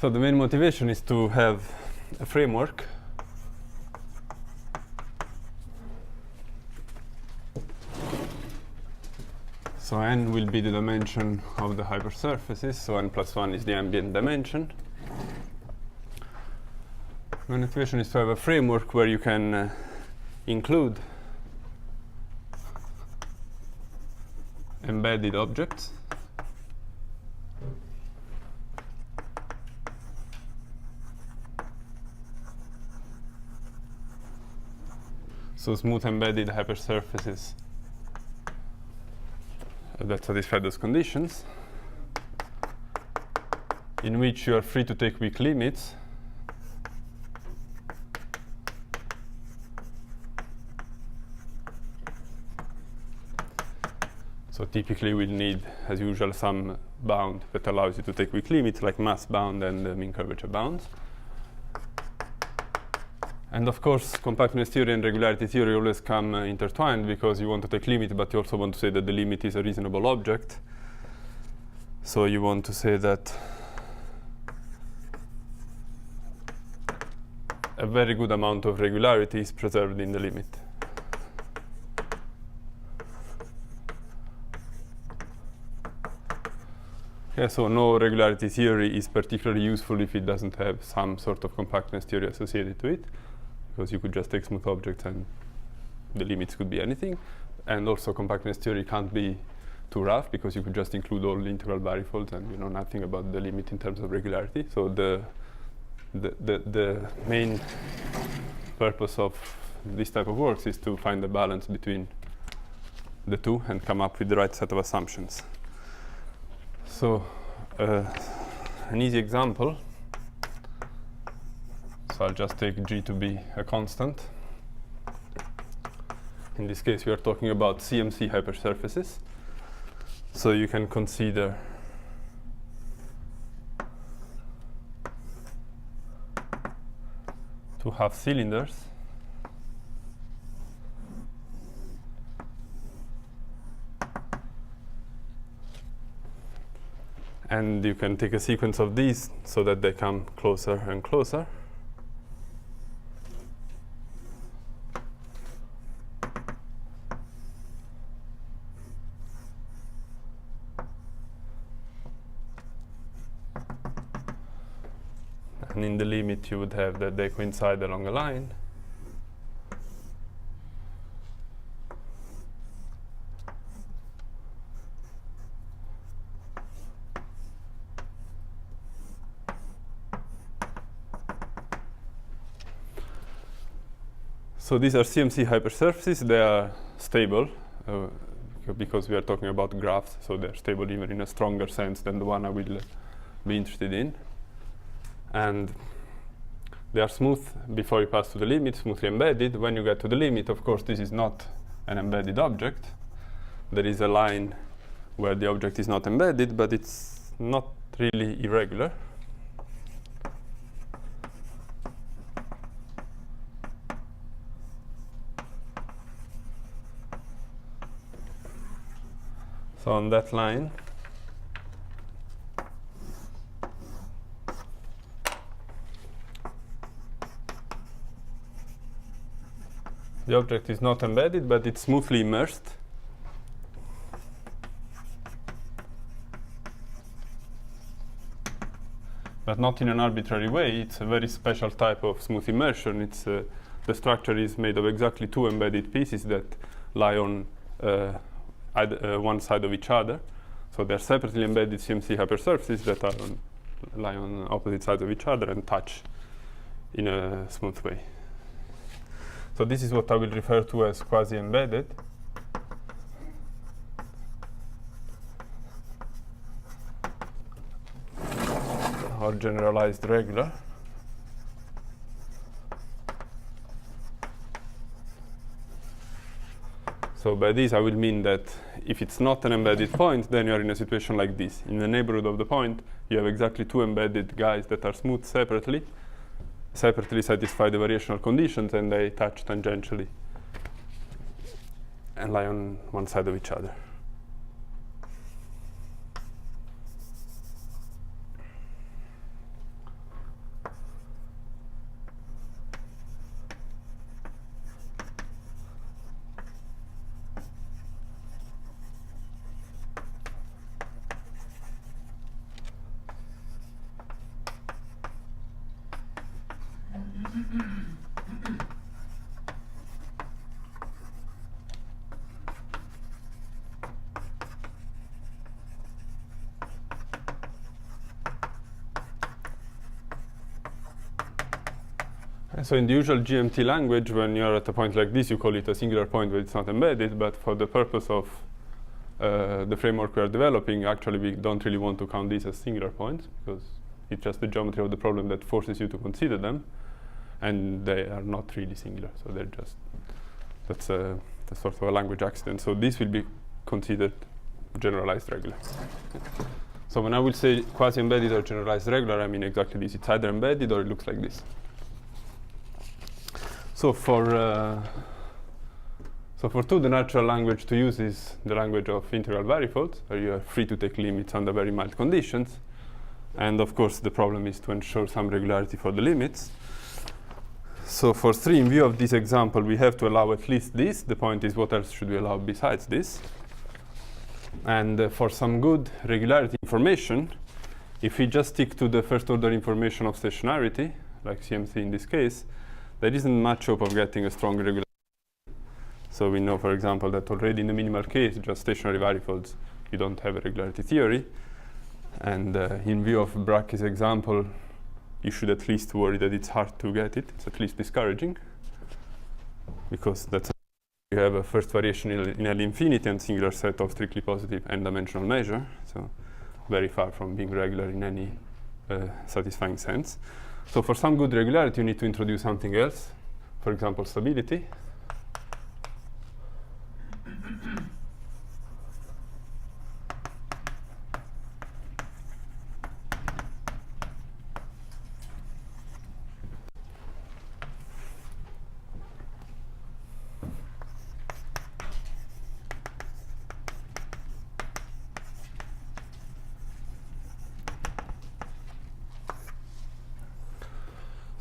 So the main motivation is to have a framework so n will be the dimension of the hypersurfaces, so n plus 1 is the ambient dimension. My motivation is to have a framework where you can include embedded objects so smooth embedded hypersurfaces that satisfy those conditions, in which you are free to take weak limits so typically we'll need, as usual, some bound that allows you to take weak limits, like mass bound and mean curvature bounds. And of course, compactness theory and regularity theory always come intertwined, because you want to take limit, but you also want to say that the limit is a reasonable object. So you want to say that a very good amount of regularity is preserved in the limit. Yeah, so no regularity theory is particularly useful if it doesn't have some sort of compactness theory associated to it, because you could just take smooth objects and the limits could be anything. And also compactness theory can't be too rough, because you could just include all the integral variables and you know nothing about the limit in terms of regularity. So the main purpose of this type of works is to find the balance between the two and come up with the right set of assumptions. So an easy example, so I'll just take G to be a constant. In this case we are talking about CMC hypersurfaces. So you can consider two half cylinders and you can take a sequence of these so that they come closer and closer. And in the limit you would have that they coincide along a line. So these are CMC hypersurfaces. They are stable because we are talking about graphs, so they're stable even in a stronger sense than the one I will be interested in. And they are smooth before you pass to the limit, smoothly embedded. When you get to the limit, of course, this is not an embedded object. There is a line where the object is not embedded, but it's not really irregular. So on that line, the object is not embedded, but it's smoothly immersed. But not in an arbitrary way. It's a very special type of smooth immersion. It's the structure is made of exactly two embedded pieces that lie on one side of each other. So they're separately embedded CMC hypersurfaces that are lie on opposite sides of each other and touch in a smooth way. So this is what I will refer to as quasi-embedded. Or generalized regular. So by this I will mean that if it's not an embedded point, then you are in a situation like this. In the neighborhood of the point, you have exactly two embedded guys that are smooth separately satisfy the variational conditions, and they touch tangentially and lie on one side of each other. So in the usual GMT language, when you're at a point like this, you call it a singular point where it's not embedded. But for the purpose of the framework we are developing, actually we don't really want to count these as singular points, because it's just the geometry of the problem that forces you to consider them, and they are not really singular. So they're just, that's sort of a language accident. So this will be considered generalized regular. So when I will say quasi-embedded or generalized regular, I mean exactly this. It's either embedded or it looks like this. So for 2, the natural language to use is the language of integral variables, where you are free to take limits under very mild conditions. And of course, the problem is to ensure some regularity for the limits. So for 3, in view of this example, we have to allow at least this. The point is, what else should we allow besides this? And for some good regularity information, if we just stick to the first order information of stationarity, like CMC in this case, there isn't much hope of getting a strong regularity. So we know, for example, that already in the minimal case, just stationary variables, you don't have a regularity theory. And in view of Bracke's example, you should at least worry that it's hard to get it. It's at least discouraging, because that's you have a first variation in L infinity and singular set of strictly positive n-dimensional measure. So very far from being regular in any satisfying sense. So for some good regularity, you need to introduce something else. For example, stability.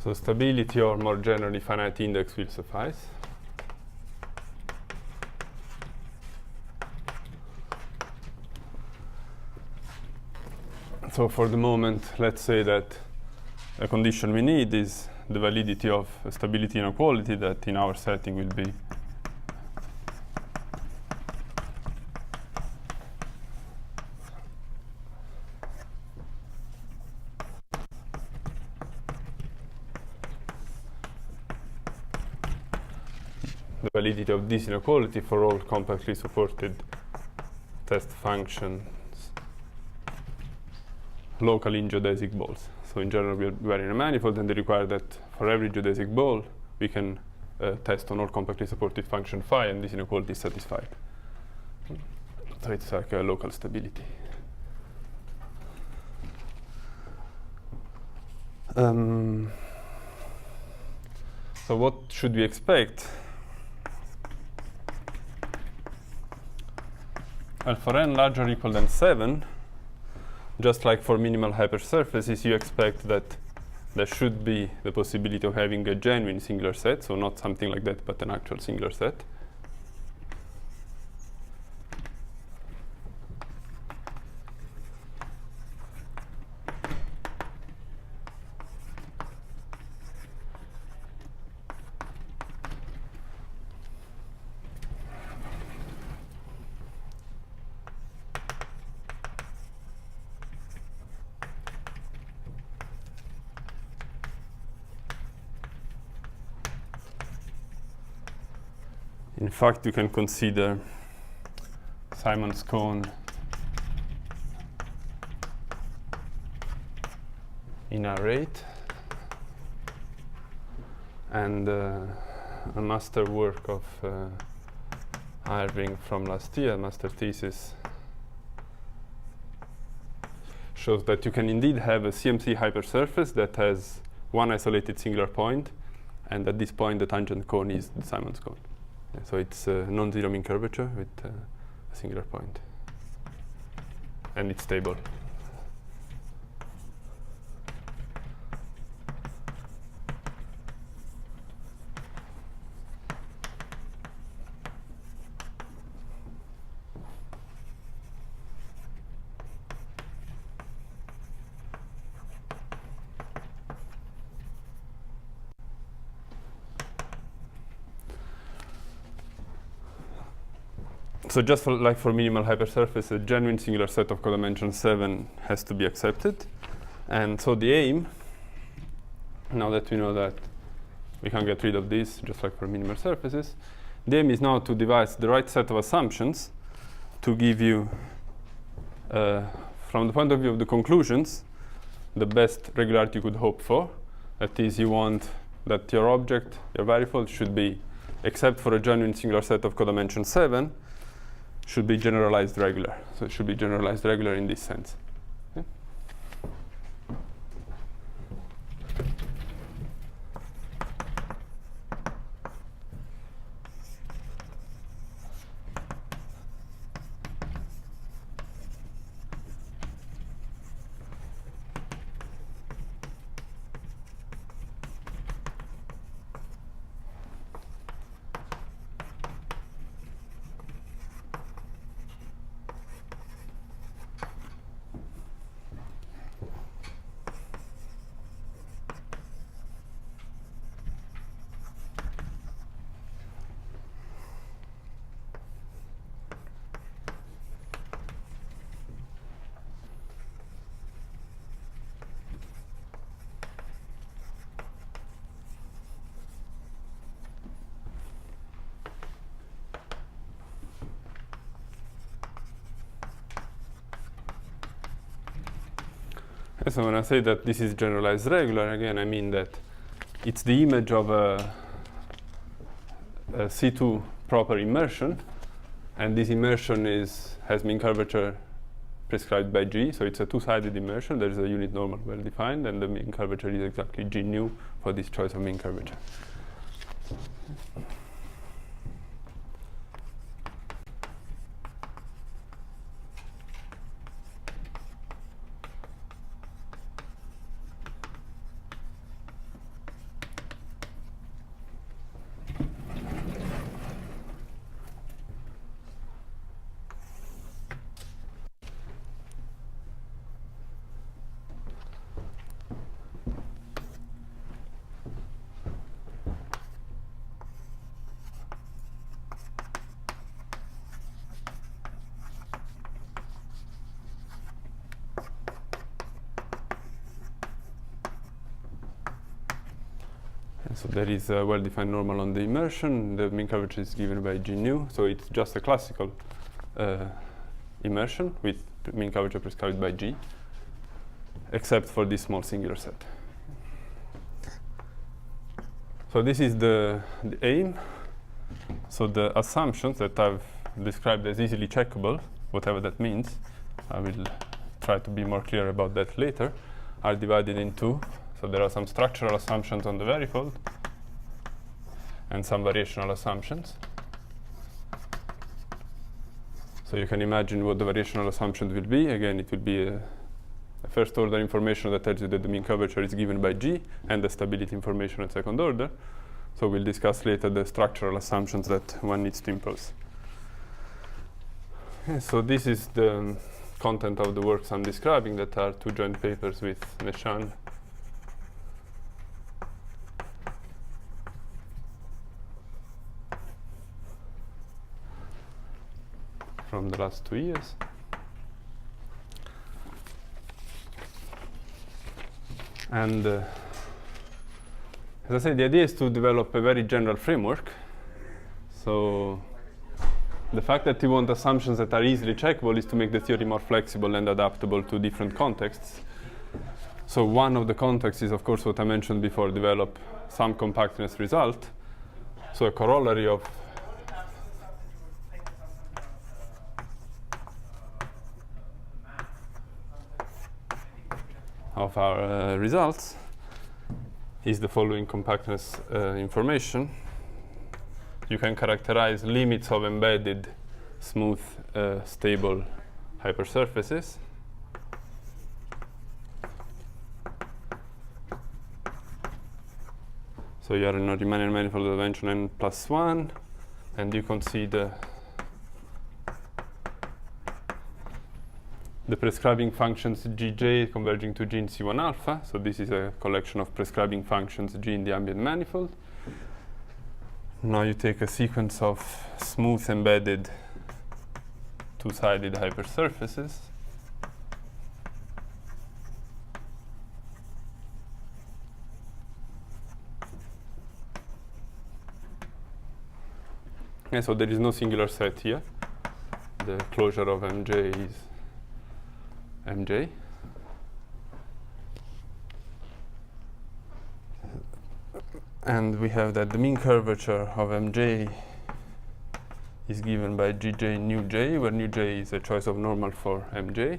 So stability, or more generally finite index, will suffice. So for the moment, let's say that a condition we need is the validity of a stability inequality that in our setting will be the validity of this inequality for all compactly supported test functions locally in geodesic balls. So in general, we are in a manifold, and they require that for every geodesic ball, we can test on all compactly supported function phi, and this inequality is satisfied. So it's like a local stability. So what should we expect? Well, for n larger or equal than 7, just like for minimal hypersurfaces, you expect that there should be the possibility of having a genuine singular set, so not something like that, but an actual singular set. In fact, you can consider Symons cone in R8, and a master work of Irving from last year, master thesis, shows that you can indeed have a CMC hypersurface that has one isolated singular point, and at this point the tangent cone is the Symons cone. So it's non-zero mean curvature with a singular point, and it's stable. So just like for minimal hypersurface, a genuine singular set of codimension 7 has to be accepted. And so the aim, now that we know that We can get rid of this, just like for minimal surfaces. The aim is now to devise the right set of assumptions to give you, from the point of view of the conclusions, the best regularity you could hope for. That is, you want that your object, your variable, should be, except for a genuine singular set of codimension 7, should be generalized regular. So it should be generalized regular in this sense. Okay? So when I say that this is generalized regular, again, I mean that it's the image of a C2 proper immersion, and this immersion has mean curvature prescribed by G, so it's a two-sided immersion. There is a unit normal well defined, and the mean curvature is exactly G nu for this choice of mean curvature. So there is a well-defined normal on the immersion. The mean curvature is given by G nu. So it's just a classical immersion with mean curvature prescribed by G, except for this small singular set. So this is the aim. So the assumptions that I've described as easily checkable, whatever that means, I will try to be more clear about that later, are divided into. So there are some structural assumptions on the varifold and some variational assumptions. So you can imagine what the variational assumptions will be. Again, it will be a first order information that tells you that the mean curvature is given by G, and the stability information at second order. So we'll discuss later the structural assumptions that one needs to impose. Okay, so this is the content of the works I'm describing, that are two joint papers with Neshan from the last 2 years. And as I said, the idea is to develop a very general framework. So the fact that you want assumptions that are easily checkable is to make the theory more flexible and adaptable to different contexts. So one of the contexts is, of course, what I mentioned before, develop some compactness result. So a corollary of our results is the following compactness information. You can characterize limits of embedded smooth stable hypersurfaces. So you are in a Riemannian manifold of dimension n+1, and you can see the prescribing functions Gj converging to G in C1 alpha. So this is a collection of prescribing functions G in the ambient manifold. Now you take a sequence of smooth embedded two-sided hypersurfaces. And so there is no singular set here. The closure of Mj is Mj. And we have that the mean curvature of Mj is given by Gj nu j, where nu j is a choice of normal for Mj.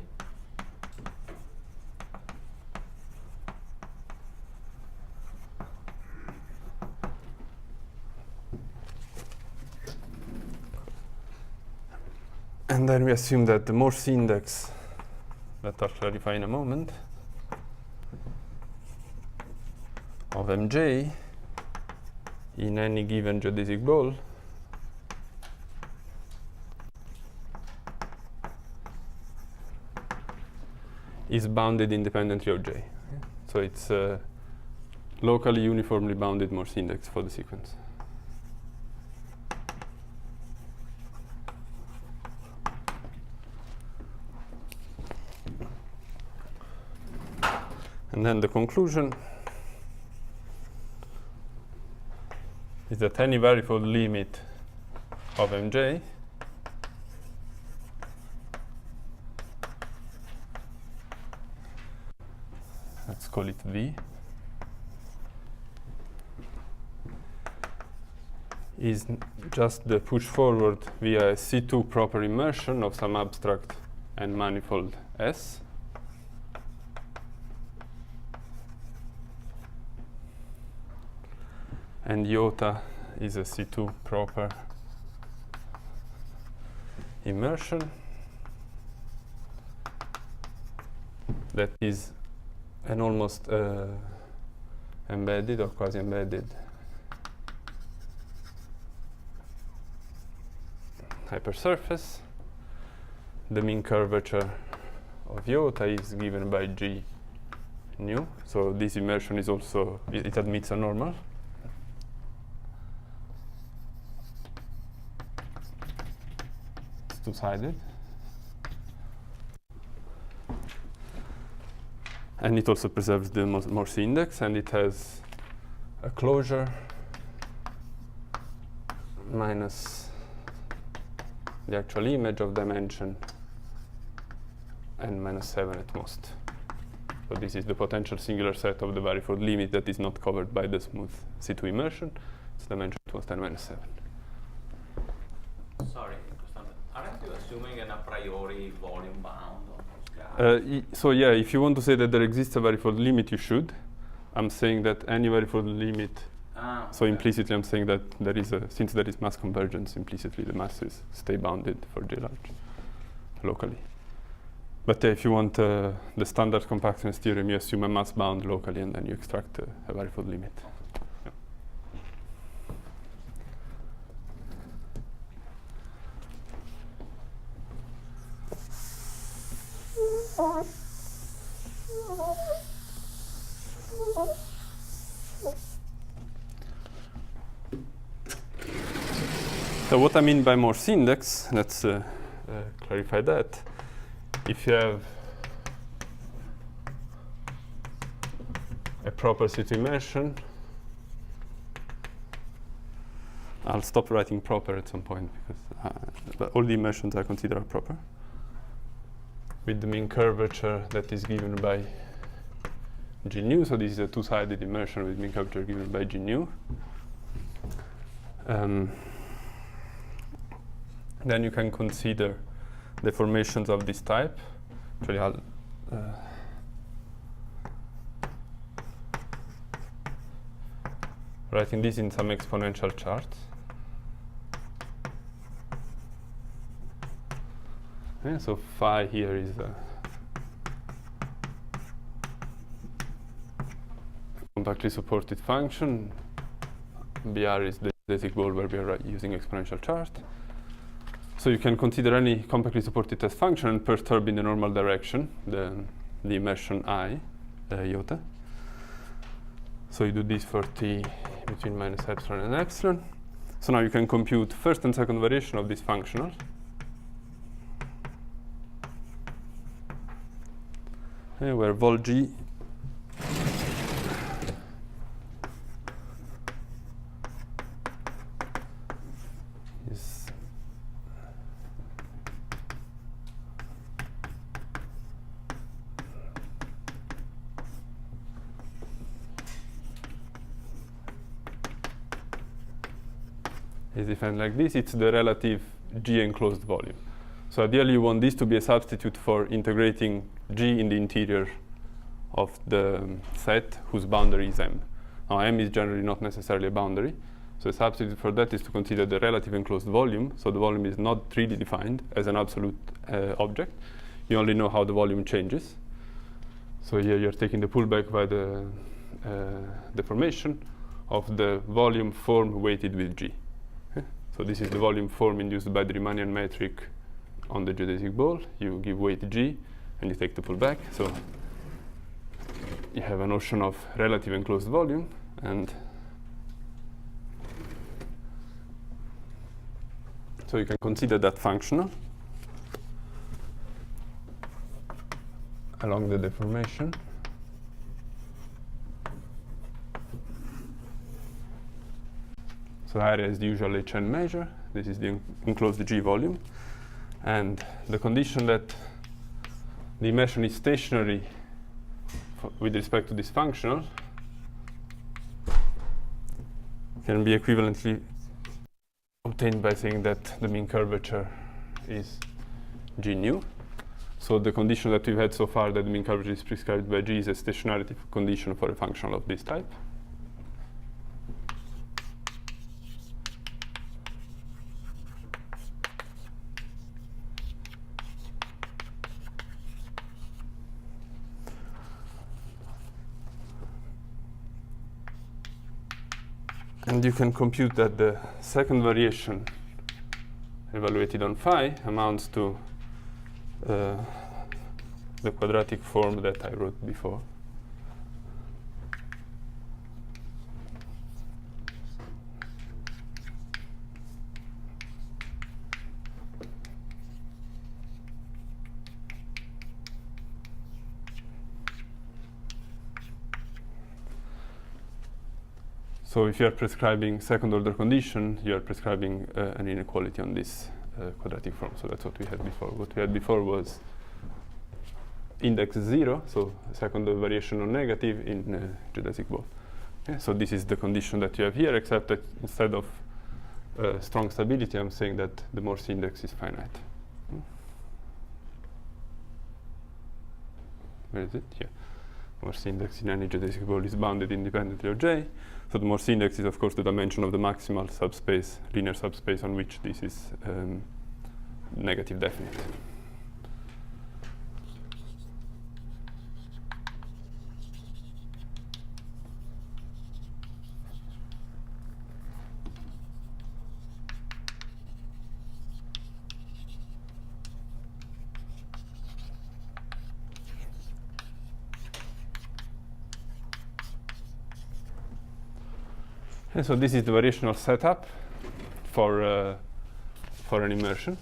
And then we assume that the Morse index, that I'll clarify in a moment, of Mj in any given geodesic ball is bounded independently of j. So it's a locally uniformly bounded Morse index for the sequence. And then the conclusion is that any variable limit of Mj let's call it V is just the push forward via a C2 proper immersion of some abstract and manifold S. And iota is a C2 proper immersion that is an almost embedded or quasi-embedded hypersurface. The mean curvature of iota is given by G nu. So this immersion is also, it admits a normal. It's two-sided. And it also preserves the Morse index, and it has a closure minus the actual image of dimension and minus 7 at most. So this is the potential singular set of the varifold limit that is not covered by the smooth C2 immersion. It's dimension at most and minus 7. Sorry, Costante, aren't you assuming an a priori volume bound on those guys? So yeah, if you want to say that there exists a varifold limit, you should. I'm saying that any varifold limit, so implicitly I'm saying that there is a, since there is mass convergence, implicitly the masses stay bounded for J large locally. But if you want the standard compactness theorem, you assume a mass bound locally and then you extract a varifold limit. Yeah. So what I mean by Morse index, let's clarify that. If you have a proper C2 immersion, I'll stop writing proper at some point because all the immersions I consider proper, with the mean curvature that is given by G nu. So this is a two-sided immersion with mean curvature given by G nu. Then you can consider deformations of this type. Actually, I'll writing this in some exponential charts. Yeah, so phi here is a compactly supported function. BR is the geodesic ball where we are using exponential chart. So you can consider any compactly supported test function and perturb in the normal direction the immersion I, iota. So you do this for t between minus epsilon and epsilon. So now you can compute first and second variation of this functional. Where vol g is is defined like this. It's the relative G enclosed volume. So ideally you want this to be a substitute for integrating G in the interior of the set whose boundary is M. Now M is generally not necessarily a boundary. So a substitute for that is to consider the relative enclosed volume. So the volume is not really defined as an absolute object. You only know how the volume changes. So here you're taking the pullback by the deformation of the volume form weighted with G. Okay? So this is the volume form induced by the Riemannian metric on the geodesic ball. You give weight G and you take the pullback. So you have a notion of relative enclosed volume, and so you can consider that functional along the deformation. So area is the usual HN measure. This is the enclosed G volume. And the condition that the immersion is stationary with respect to this functional can be equivalently obtained by saying that the mean curvature is G nu. So the condition that we've had so far, that the mean curvature is prescribed by G, is a stationarity condition for a functional of this type. And you can compute that the second variation evaluated on phi amounts to the quadratic form that I wrote before. So if you are prescribing second order condition, you are prescribing an inequality on this quadratic form. So that's what we had before. What we had before was index 0, so second order variation on negative in geodesic ball. Okay, so this is the condition that you have here, except that instead of strong stability, I'm saying that the Morse index is finite. Where is it? Here. Morse index in any geodesic ball is bounded independently of J. So the Morse index is, of course, the dimension of the maximal subspace, linear subspace on which this is negative definite. And so this is the variational setup for an immersion.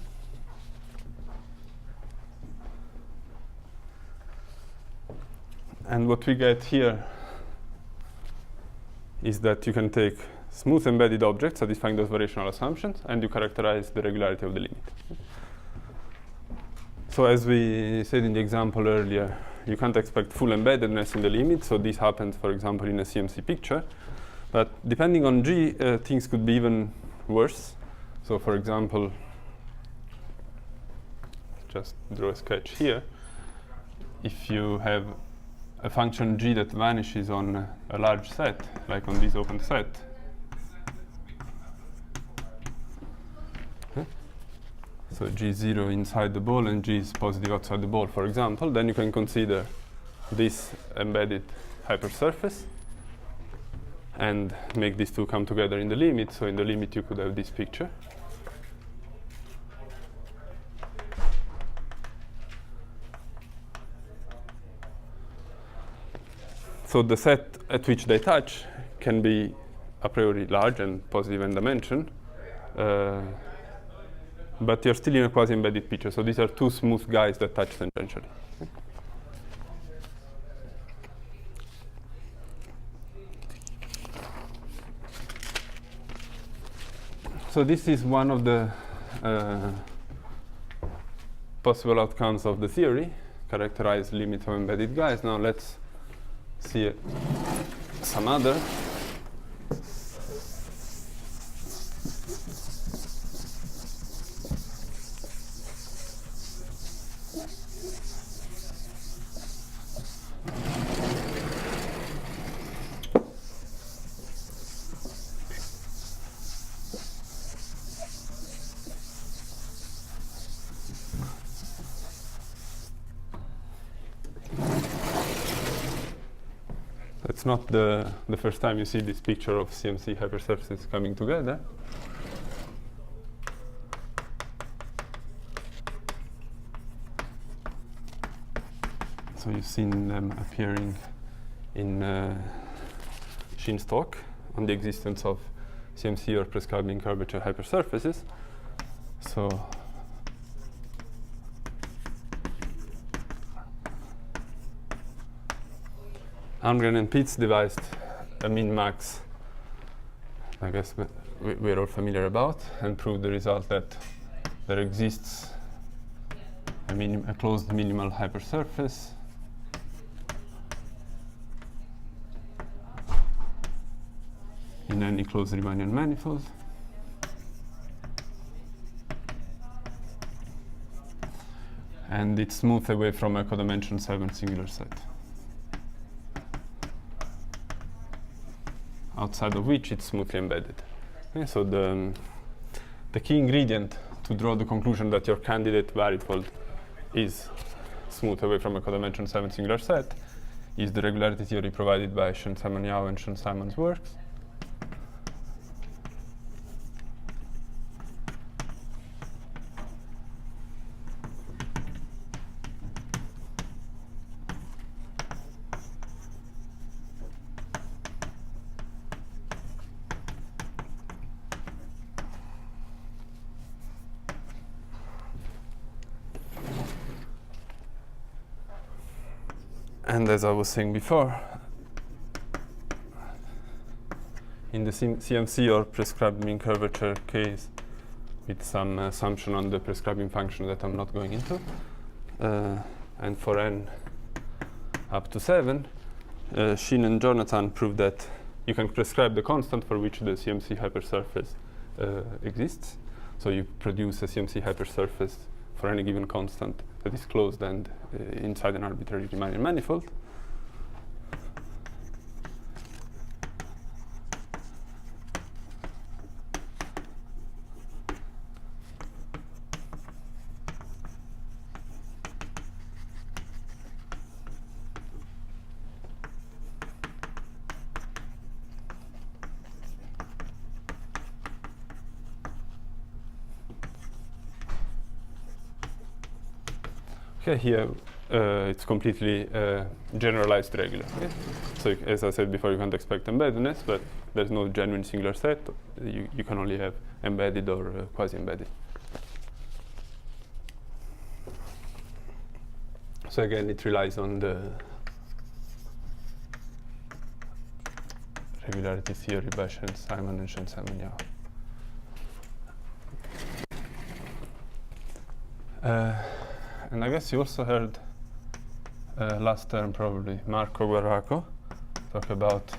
And what we get here is that you can take smooth embedded objects satisfying those variational assumptions, and you characterize the regularity of the limit. So as we said in the example earlier, you can't expect full embeddedness in the limit. So this happens, for example, in a CMC picture. But depending on G, things could be even worse. So for example, just draw a sketch here. If you have a function G that vanishes on a large set, like on this open set, so G0 inside the ball and G is positive outside the ball, for example, then you can consider this embedded hypersurface and make these two come together in the limit. So in the limit you could have this picture. So the set at which they touch can be a priori large and positive in dimension, but you're still in a quasi-embedded picture. So these are two smooth guys that touch tangentially. So this is one of the possible outcomes of the theory, characterize limit of embedded guys. Now let's see some other. It's not the first time you see this picture of CMC hypersurfaces coming together. So you've seen them appearing in Shin's talk on the existence of CMC or prescribing curvature hypersurfaces. So Almgren and Pitts devised a min-max, I guess we're all familiar about, and proved the result that there exists a closed minimal hypersurface in any closed Riemannian manifold. And it's smoothed away from a codimension 7 singular set, outside of which it's smoothly embedded. Okay, so the key ingredient to draw the conclusion that your candidate varifold is smooth away from a codimension 7 singular set is the regularity theory provided by Shen-Simon-Yau and Shen-Simons works. And as I was saying before, in the CMC or prescribed mean curvature case, with some assumption on the prescribing function that I'm not going into, and for n up to 7, Shin and Jonathan proved that you can prescribe the constant for which the CMC hypersurface exists. So you produce a CMC hypersurface for any given constant that is closed and inside an arbitrary Riemannian manifold. Okay, here it's completely generalized regular. Okay? So as I said before, you can't expect embeddedness, but there's no genuine singular set. You can only have embedded or quasi-embedded. So again, it relies on the regularity theory by Shen-Simon and Shen-Simon-Yau. And I guess you also heard last term probably Marco Guarraco talk about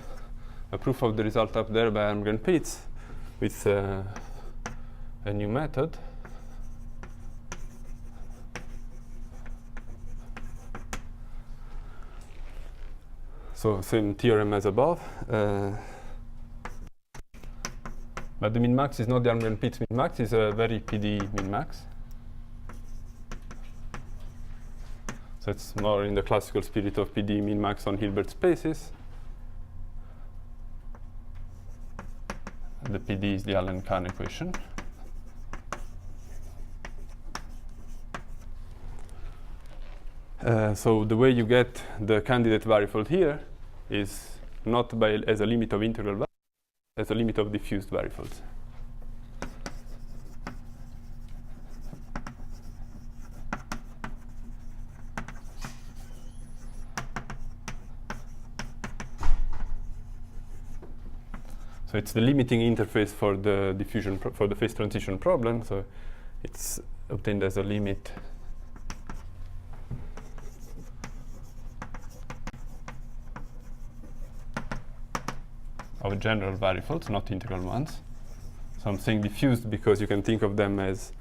a proof of the result up there by Almgren Pitts with a new method. So same theorem as above. But the min-max is not the Almgren Pitts min-max, it's a very PD min-max. So it's more in the classical spirit of PD min-max on Hilbert spaces. The PD is the Allen-Kahn equation. So the way you get the candidate varifold here is not as a limit of integral variables, as a limit of diffused varifolds. So it's the limiting interface for the diffusion for the phase transition problem. So it's obtained as a limit of general varifolds, not integral ones. So I'm saying diffused because you can think of them as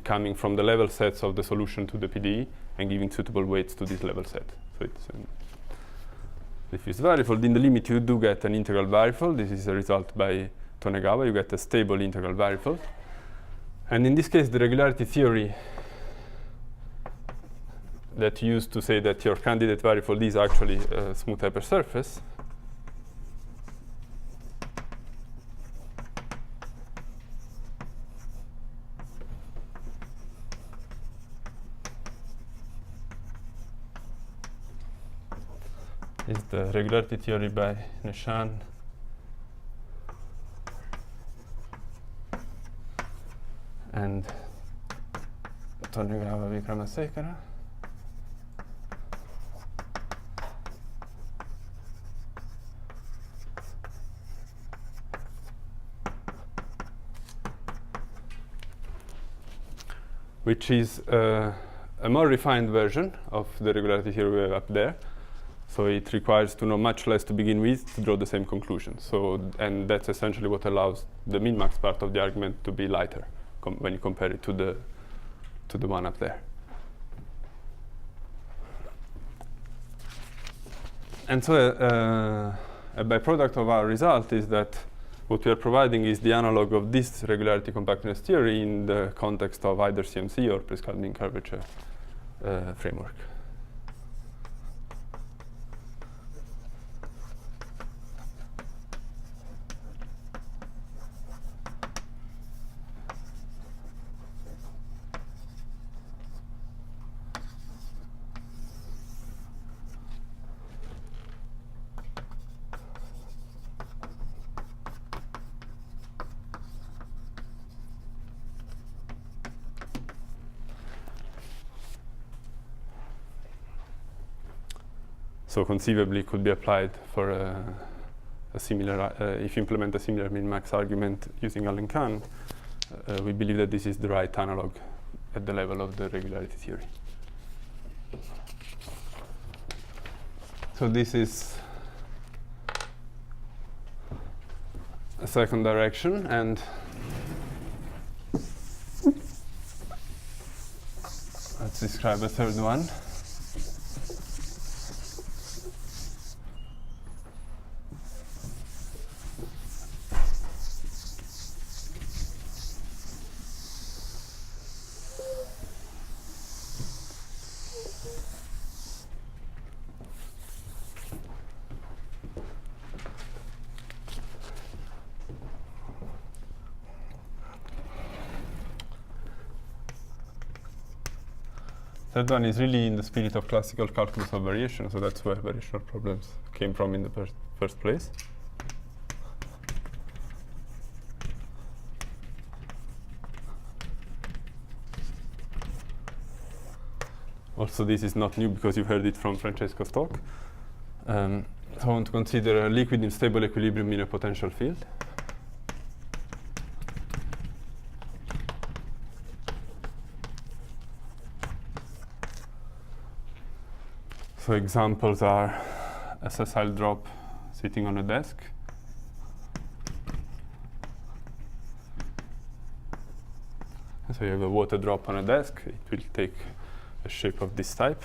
coming from the level sets of the solution to the PDE and giving suitable weights to this level set. So it's diffuse varifold. In the limit, you do get an integral varifold. This is a result by Tonegawa. You get a stable integral varifold. And in this case, the regularity theory that you use to say that your candidate variable is actually a smooth hypersurface. Is the regularity theory by Neshan and Tornigrava Vikramasekara. Which is a more refined version of the regularity theory we have up there. So it requires to know much less to begin with to draw the same conclusion. So, and that's essentially what allows the min-max part of the argument to be lighter when you compare it to the one up there. And so a byproduct of our result is that what we are providing is the analog of this regularity compactness theory in the context of either CMC or prescribed mean curvature framework. So conceivably it could be applied for a similar, if you implement a similar min-max argument using Allen-Kahn, we believe that this is the right analog at the level of the regularity theory. So this is a second direction, and let's describe a third one. Third one is really in the spirit of classical calculus of variation, so that's where variational problems came from in the first place. Also, this is not new because you heard it from Francesco's talk. So I want to consider a liquid in stable equilibrium in a potential field. So examples are a sessile drop sitting on a desk, so you have a water drop on a desk. It will take a shape of this type.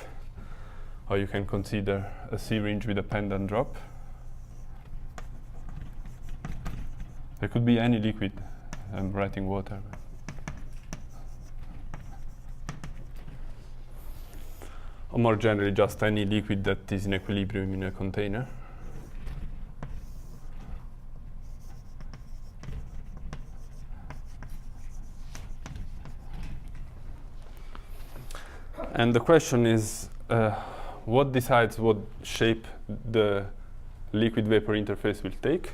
Or you can consider a syringe with a pendant drop. There could be any liquid. I'm writing water. Or more generally, just any liquid that is in equilibrium in a container. And the question is, what decides what shape the liquid-vapor interface will take?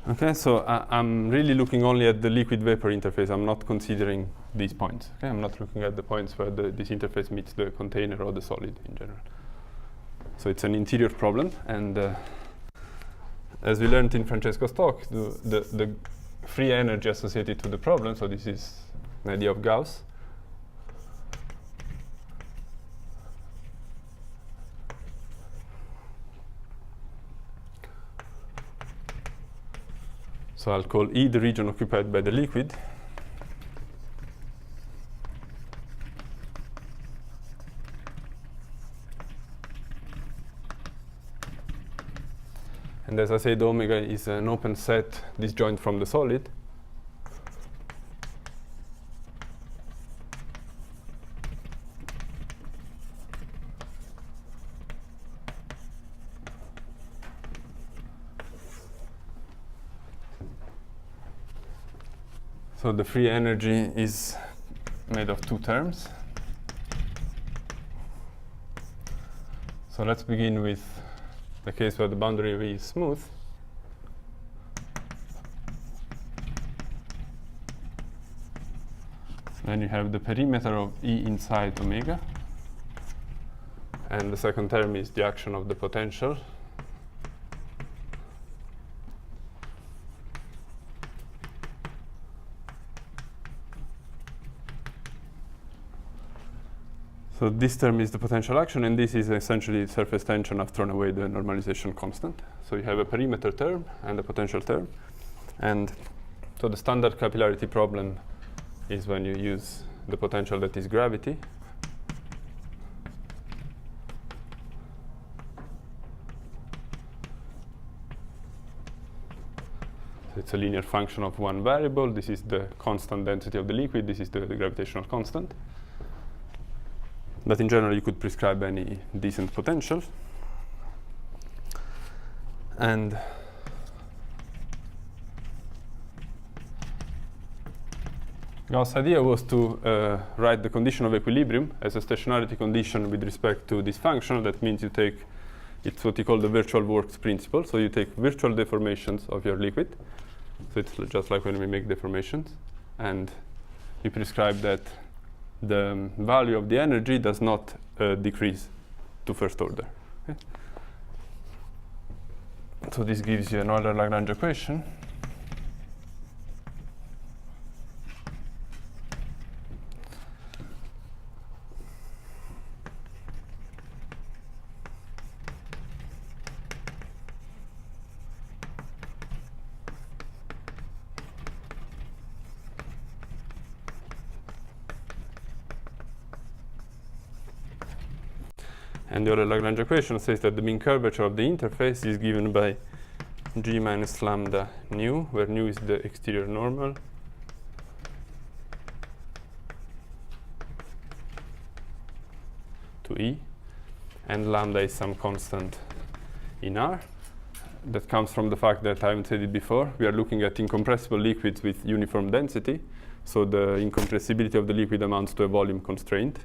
Okay, so I'm really looking only at the liquid-vapor interface. I'm not considering these points. Okay, I'm not looking at the points where this interface meets the container or the solid in general. So it's an interior problem, and as we learned in Francesco's talk, the free energy associated to the problem, so this is an idea of Gauss. So I'll call E the region occupied by the liquid. And as I said, omega is an open set disjoint from the solid. So the free energy is made of two terms. So let's begin with the case where the boundary V is smooth. Then you have the perimeter of E inside omega. And the second term is the action of the potential. So this term is the potential action, and this is essentially surface tension. I've thrown away the normalization constant. So you have a perimeter term and a potential term. And so the standard capillarity problem is when you use the potential that is gravity. So it's a linear function of one variable. This is the constant density of the liquid. This is the gravitational constant. But in general, you could prescribe any decent potential. And Gauss' idea was to write the condition of equilibrium as a stationarity condition with respect to this function. That means you take, it's what you call the virtual works principle. So you take virtual deformations of your liquid. So it's just like when we make deformations. And you prescribe that the value of the energy does not decrease to first order. Okay? So this gives you an Euler-Lagrange equation. And the Euler-Lagrange equation says that the mean curvature of the interface is given by G minus lambda nu, where nu is the exterior normal, to E, and lambda is some constant in R. That comes from the fact that I haven't said it before. We are looking at incompressible liquids with uniform density. So the incompressibility of the liquid amounts to a volume constraint.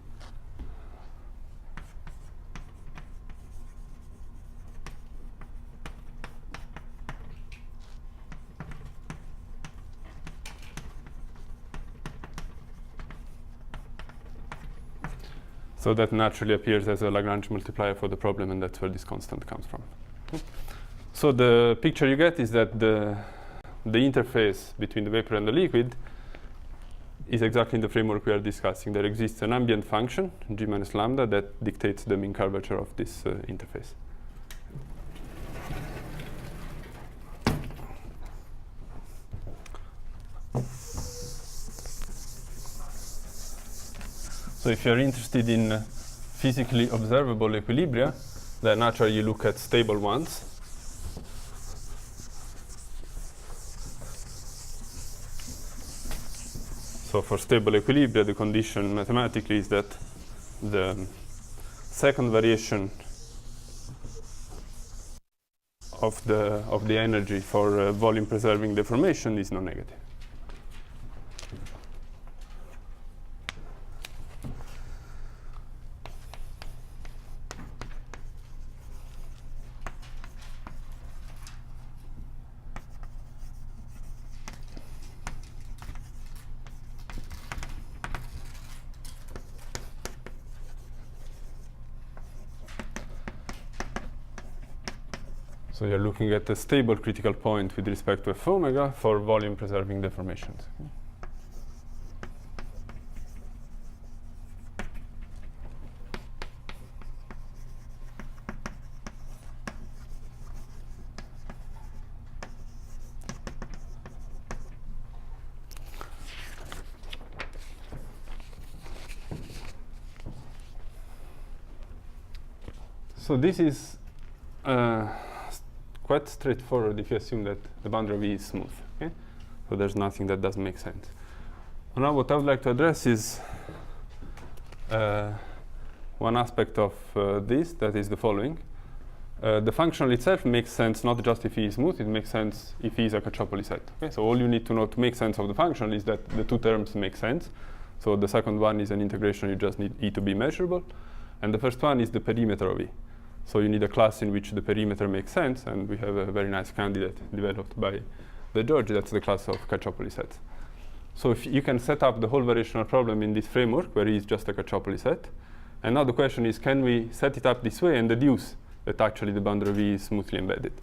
So that naturally appears as a Lagrange multiplier for the problem, and that's where this constant comes from. So the picture you get is that the interface between the vapor and the liquid is exactly in the framework we are discussing. There exists an ambient function, G minus lambda, that dictates the mean curvature of this interface. So if you're interested in physically observable equilibria, then naturally you look at stable ones. So for stable equilibria, the condition mathematically is that the second variation of the energy for volume preserving deformation is non-negative. So you're looking at a stable critical point with respect to f omega for volume preserving deformations. So this is quite straightforward if you assume that the boundary of V is smooth. Okay? So there's nothing that doesn't make sense. Now what I would like to address is one aspect of this, that is the following. The functional itself makes sense not just if E is smooth, it makes sense if E is a Cacciopoli set. Okay? So all you need to know to make sense of the functional is that the two terms make sense. So the second one is an integration, you just need E to be measurable. And the first one is the perimeter of E. So you need a class in which the perimeter makes sense, and we have a very nice candidate developed by De Giorgi, that's the class of Cacciopoli sets. So if you can set up the whole variational problem in this framework where E is just a Cacciopoli set. And now the question is, can we set it up this way and deduce that actually the boundary V is smoothly embedded?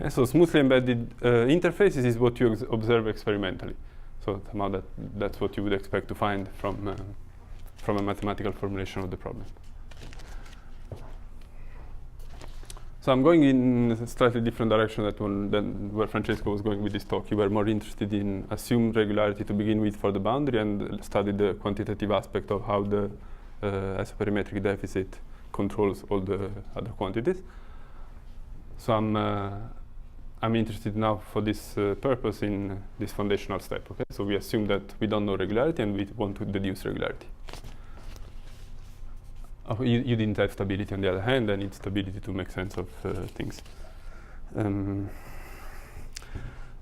So smoothly embedded interfaces is what you observe experimentally. So somehow that's what you would expect to find from a mathematical formulation of the problem. So I'm going in a slightly different direction than where Francesco was going with this talk. You were more interested in assumed regularity to begin with for the boundary and studied the quantitative aspect of how the isoperimetric deficit controls all the other quantities. So I'm interested now for this purpose in this foundational step. Okay, so we assume that we don't know regularity and we want to deduce regularity. You didn't have stability on the other hand, and it's stability to make sense of things.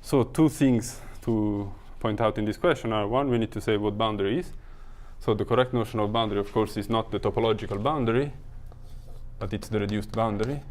So two things to point out in this question are: one, we need to say what boundary is. So the correct notion of boundary, of course, is not the topological boundary, but it's the reduced boundary.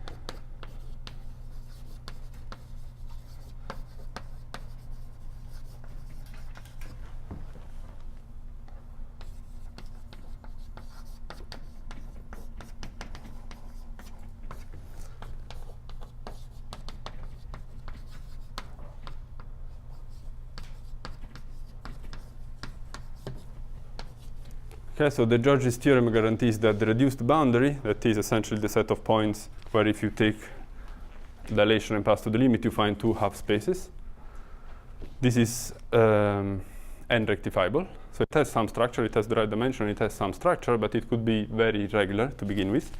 Okay, so De Giorgi's theorem guarantees that the reduced boundary, that is essentially the set of points where if you take dilation and pass to the limit, you find two half spaces. This is n-rectifiable. So it has some structure, it has the right dimension, it has some structure, but it could be very irregular to begin with.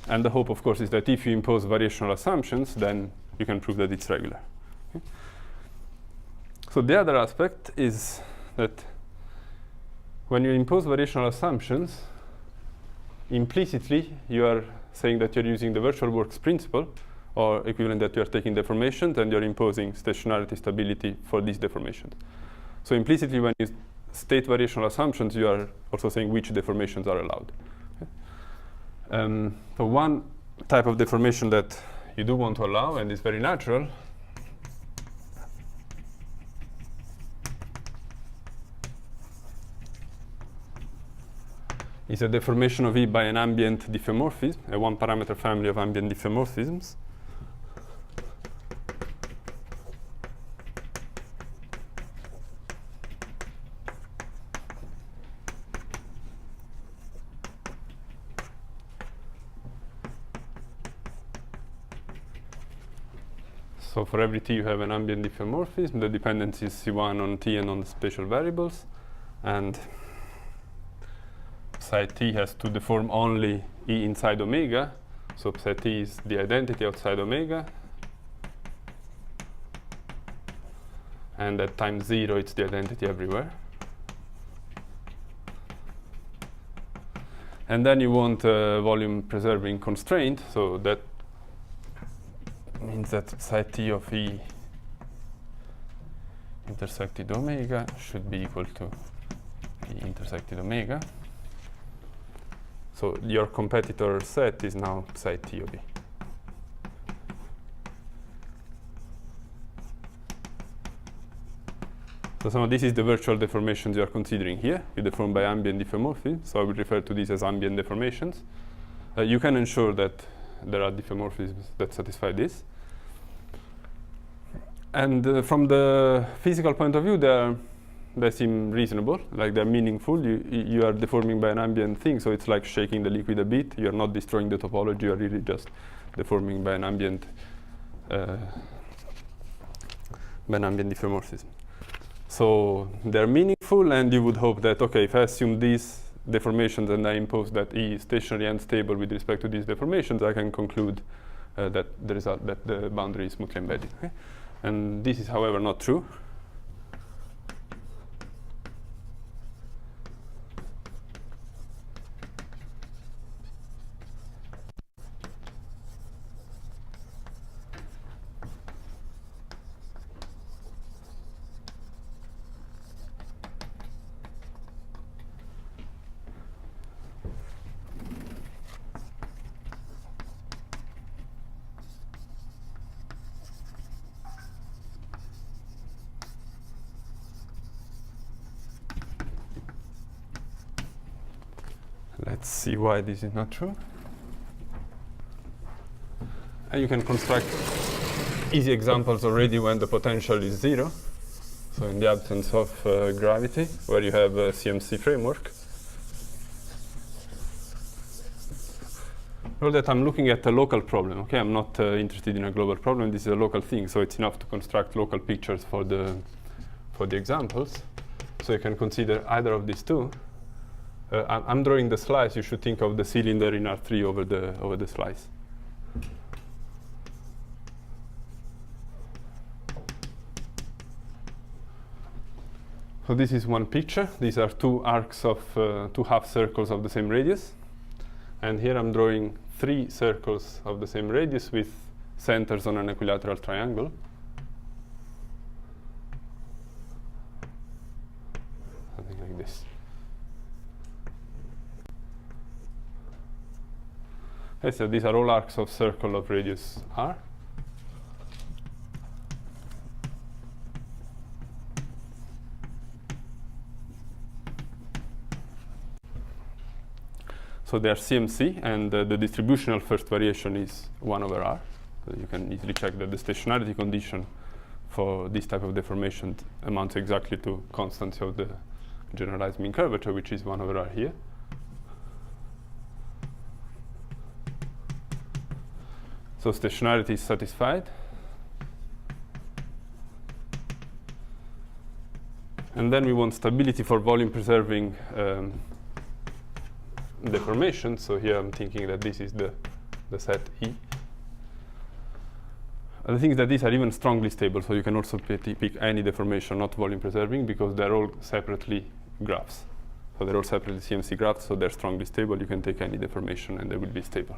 And the hope, of course, is that if you impose variational assumptions, then you can prove that it's regular. Okay? So the other aspect is that when you impose variational assumptions, implicitly you are saying that you're using the virtual works principle, or equivalent that you are taking deformations and you're imposing stationarity stability for these deformations. So implicitly when you state variational assumptions, you are also saying which deformations are allowed. Okay? So one type of deformation that you do want to allow, and is very natural, is a deformation of E by an ambient diffeomorphism, a one-parameter family of ambient diffeomorphisms. So for every T you have an ambient diffeomorphism. The dependency is C1 on T and on the spatial variables. And psi T has to deform only E inside omega. So psi T is the identity outside omega. And at time 0 it's the identity everywhere. And then you want a volume preserving constraint, so that means that psi T of E intersected omega should be equal to E intersected omega. So your competitor set is now psi T of E. So this is the virtual deformations you are considering here. You deform by ambient diffeomorphism. So I would refer to this as ambient deformations. you can ensure that there are diffeomorphisms that satisfy this. And from the physical point of view, they seem reasonable, like they're meaningful. You are deforming by an ambient thing, so it's like shaking the liquid a bit. You're not destroying the topology, you're really just deforming by an ambient diffeomorphism. So they're meaningful, and you would hope that, okay, if I assume these deformations and I impose that E is stationary and stable with respect to these deformations, I can conclude that the boundary is smoothly embedded. Okay? And this is, however, not true. Let's see why this is not true. And you can construct easy examples already when the potential is 0. So in the absence of gravity, where you have a CMC framework. Well, that I'm looking at a local problem. Okay, I'm not interested in a global problem. This is a local thing, so it's enough to construct local pictures for the examples. So you can consider either of these two. I'm drawing the slice. You should think of the cylinder in R3 over the slice. So this is one picture. These are two arcs of two half circles of the same radius. And here I'm drawing 3 circles of the same radius with centers on an equilateral triangle. Something like this. Okay, so these are all arcs of circle of radius r. So they are CMC, and the distributional first variation is 1 over r. So you can easily check that the stationarity condition for this type of deformation amounts exactly to constancy of the generalized mean curvature, which is 1 over r here. So stationarity is satisfied. And then we want stability for volume preserving deformation. So here I'm thinking that this is the set E. The thing is that these are even strongly stable, so you can also pick any deformation not volume preserving, because they're all separately graphs. So they're all separately CMC graphs, so they're strongly stable. You can take any deformation and they will be stable.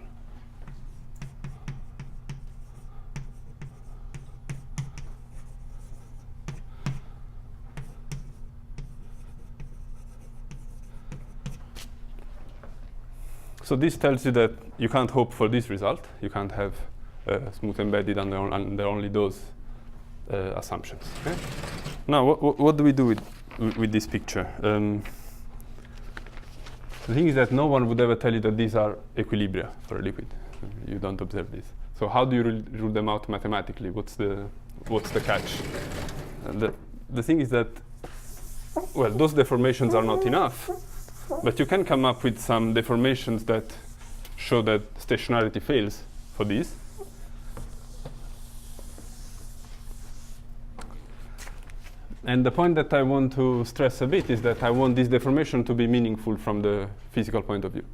So this tells you that you can't hope for this result. You can't have smooth embedded under only those assumptions. Okay? Now, what do we do with this picture? The thing is that no one would ever tell you that these are equilibria for a liquid. You don't observe this. So how do you rule them out mathematically? What's the catch? The thing is that, well, those deformations are not enough. But you can come up with some deformations that show that stationarity fails for these. And the point that I want to stress a bit is that I want this deformation to be meaningful from the physical point of view.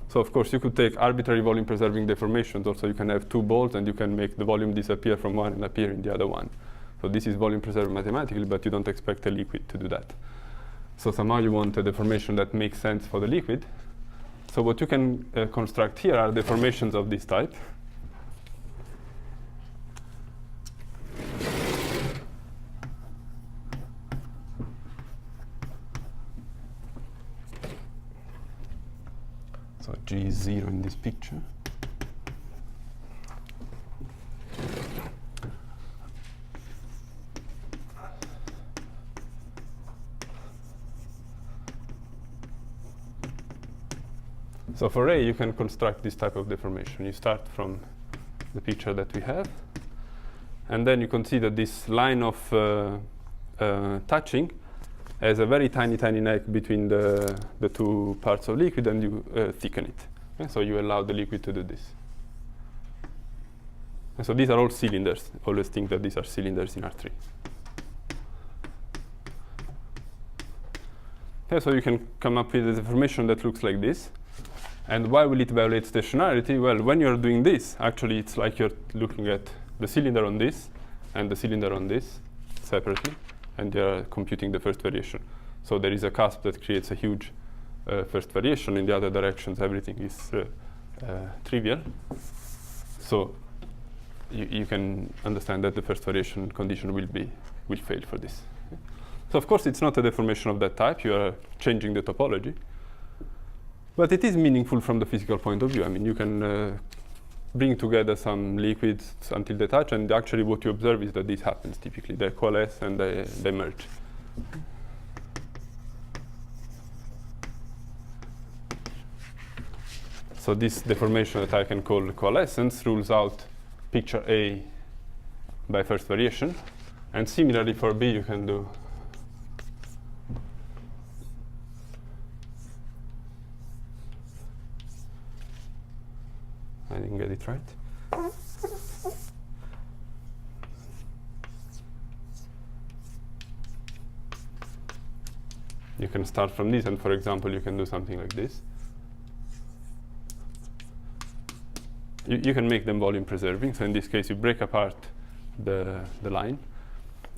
So of course you could take arbitrary volume preserving deformations. Also you can have 2 balls and you can make the volume disappear from one and appear in the other one. So this is volume preserved mathematically, but you don't expect a liquid to do that. So somehow you want a deformation that makes sense for the liquid. So what you can construct here are deformations of this type. So G is 0 in this picture. So for A, you can construct this type of deformation. You start from the picture that we have, and then you consider this line of touching as a very tiny, tiny neck between the two parts of liquid, and you thicken it. Okay? So you allow the liquid to do this. And so these are all cylinders. Always think that these are cylinders in R3. Okay, so you can come up with a deformation that looks like this. And why will it violate stationarity? Well, when you're doing this, actually it's like you're looking at the cylinder on this and the cylinder on this separately, and you're computing the first variation. So there is a cusp that creates a huge first variation. In the other directions, everything is trivial. So you can understand that the first variation condition will fail for this. So of course, it's not a deformation of that type. You are changing the topology. But it is meaningful from the physical point of view. I mean, you can bring together some liquids until they touch, and actually what you observe is that this happens typically. They coalesce and they merge. So this deformation that I can call coalescence rules out picture A by first variation. And similarly for B, you can do I didn't get it right. You can start from this, and for example, you can do something like this. You can make them volume preserving. So in this case, you break apart the line.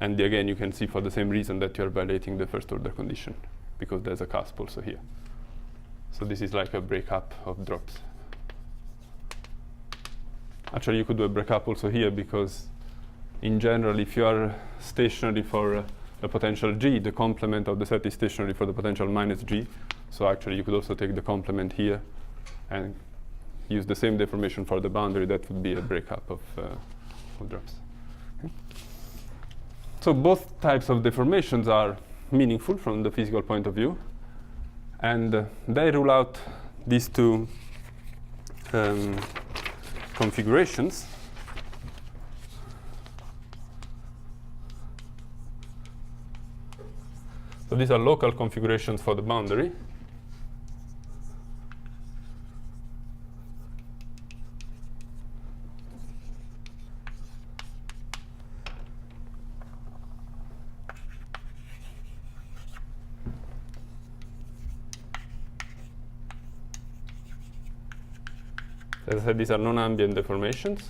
And again, you can see for the same reason that you're violating the first order condition, because there's a cusp also here. So this is like a breakup of drops. Actually, you could do a breakup also here, because in general, if you are stationary for a potential G, the complement of the set is stationary for the potential minus G. So actually, you could also take the complement here and use the same deformation for the boundary. That would be a breakup of drops. Okay. So both types of deformations are meaningful from the physical point of view. And they rule out these two configurations. So these are local configurations for the boundary. As I said, these are non-ambient deformations.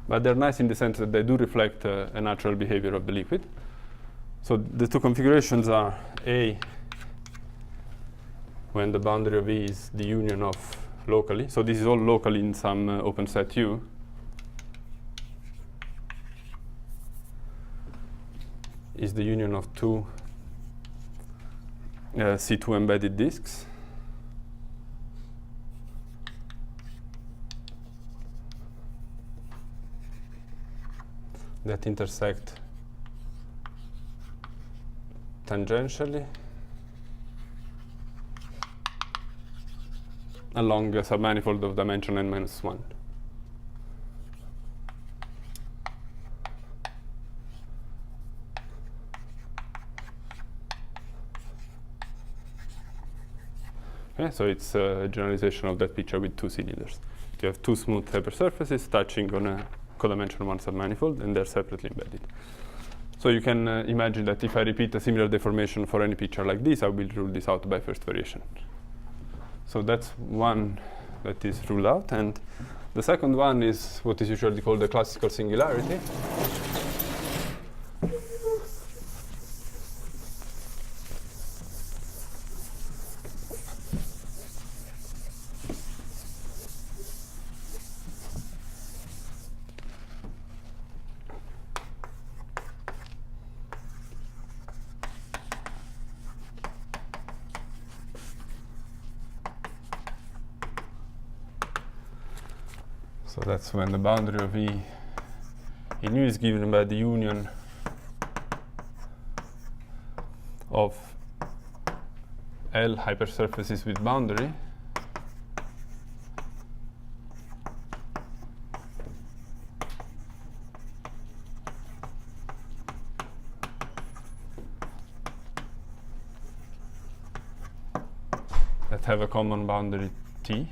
But they're nice in the sense that they do reflect a natural behavior of the liquid. So the two configurations are A, when the boundary of E is the union of locally. So this is all local in some open set U. Is the union of two C2 embedded disks. That intersect tangentially along a submanifold of dimension n-1. Okay, so it's a generalization of that picture with two cylinders. You have two smooth hypersurfaces touching on a codimension 1 submanifold, and they're separately embedded. So you can imagine that if I repeat a similar deformation for any picture like this, I will rule this out by first variation. So that's one that is ruled out. And the second one is what is usually called the classical singularity. So that's when the boundary of E in U is given by the union of L hypersurfaces with boundary that have a common boundary T.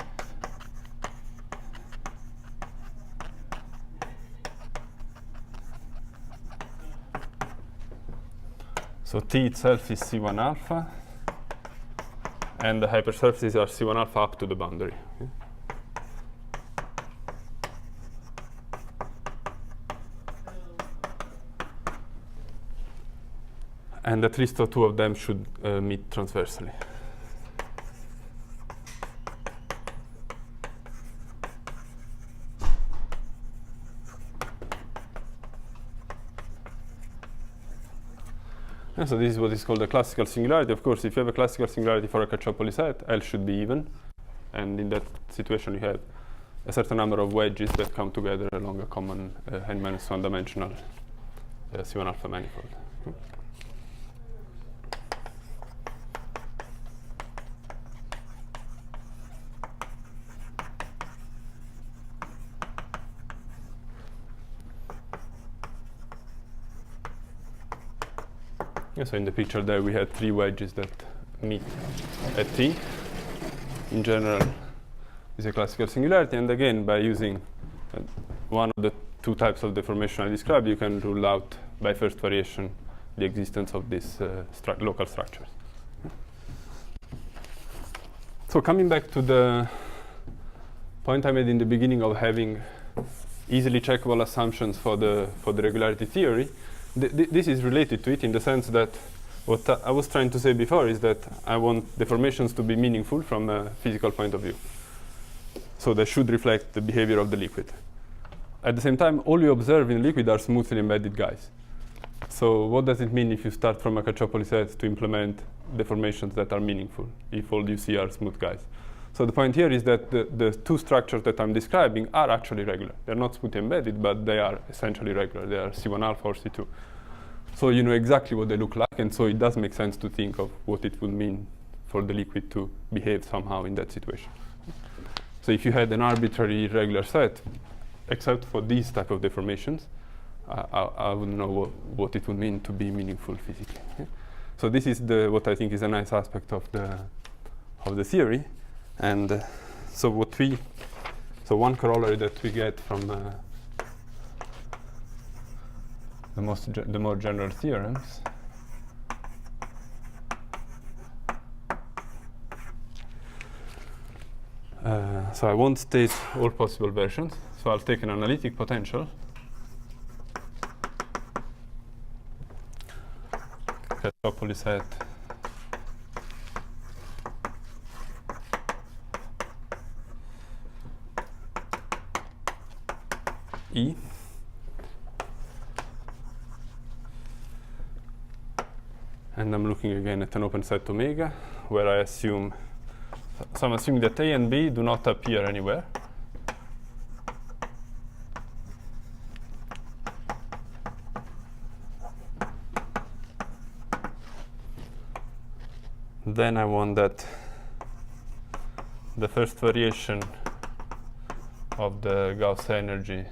So T itself is C1 alpha, and the hypersurfaces are C1 alpha up to the boundary. Okay? And at least two of them should meet transversally. And so this is what is called a classical singularity. Of course, if you have a classical singularity for a Cacciopoli set, L should be even. And in that situation, you have a certain number of wedges that come together along a common n-1 dimensional C1 alpha manifold. Yeah, so in the picture there we had three wedges that meet at T. In general, is a classical singularity, and again, by using one of the two types of deformation I described, you can rule out by first variation the existence of these local structures. So coming back to the point I made in the beginning of having easily checkable assumptions for the regularity theory, this is related to it in the sense that what I was trying to say before is that I want deformations to be meaningful from a physical point of view. So they should reflect the behavior of the liquid. At the same time, all you observe in liquid are smoothly embedded guys. So what does it mean if you start from a Cacciopoli set to implement deformations that are meaningful, if all you see are smooth guys? So the point here is that the two structures that I'm describing are actually regular. They're not smoothly embedded, but they are essentially regular. They are C1 alpha or C2. So you know exactly what they look like, and so it does make sense to think of what it would mean for the liquid to behave somehow in that situation. So if you had an arbitrary irregular set, except for these type of deformations, I wouldn't know what it would mean to be meaningful physically. Okay? So this is what I think is a nice aspect of the theory, and so one corollary that we get from the more general theorems so I won't state all possible versions, so I'll take an analytic potential Cacciopoli set E, and I'm looking again at an open set omega where I assume, so I'm assuming that A and B do not appear anywhere. Then I want that the first variation of the Gauss energy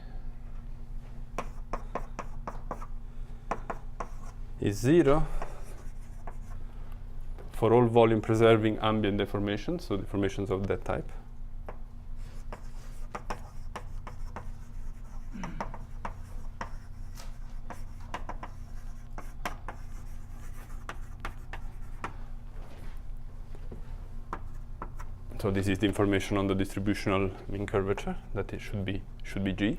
is 0 for all volume preserving ambient deformations, so deformations of that type. So this is the information on the distributional mean curvature, that it should be G.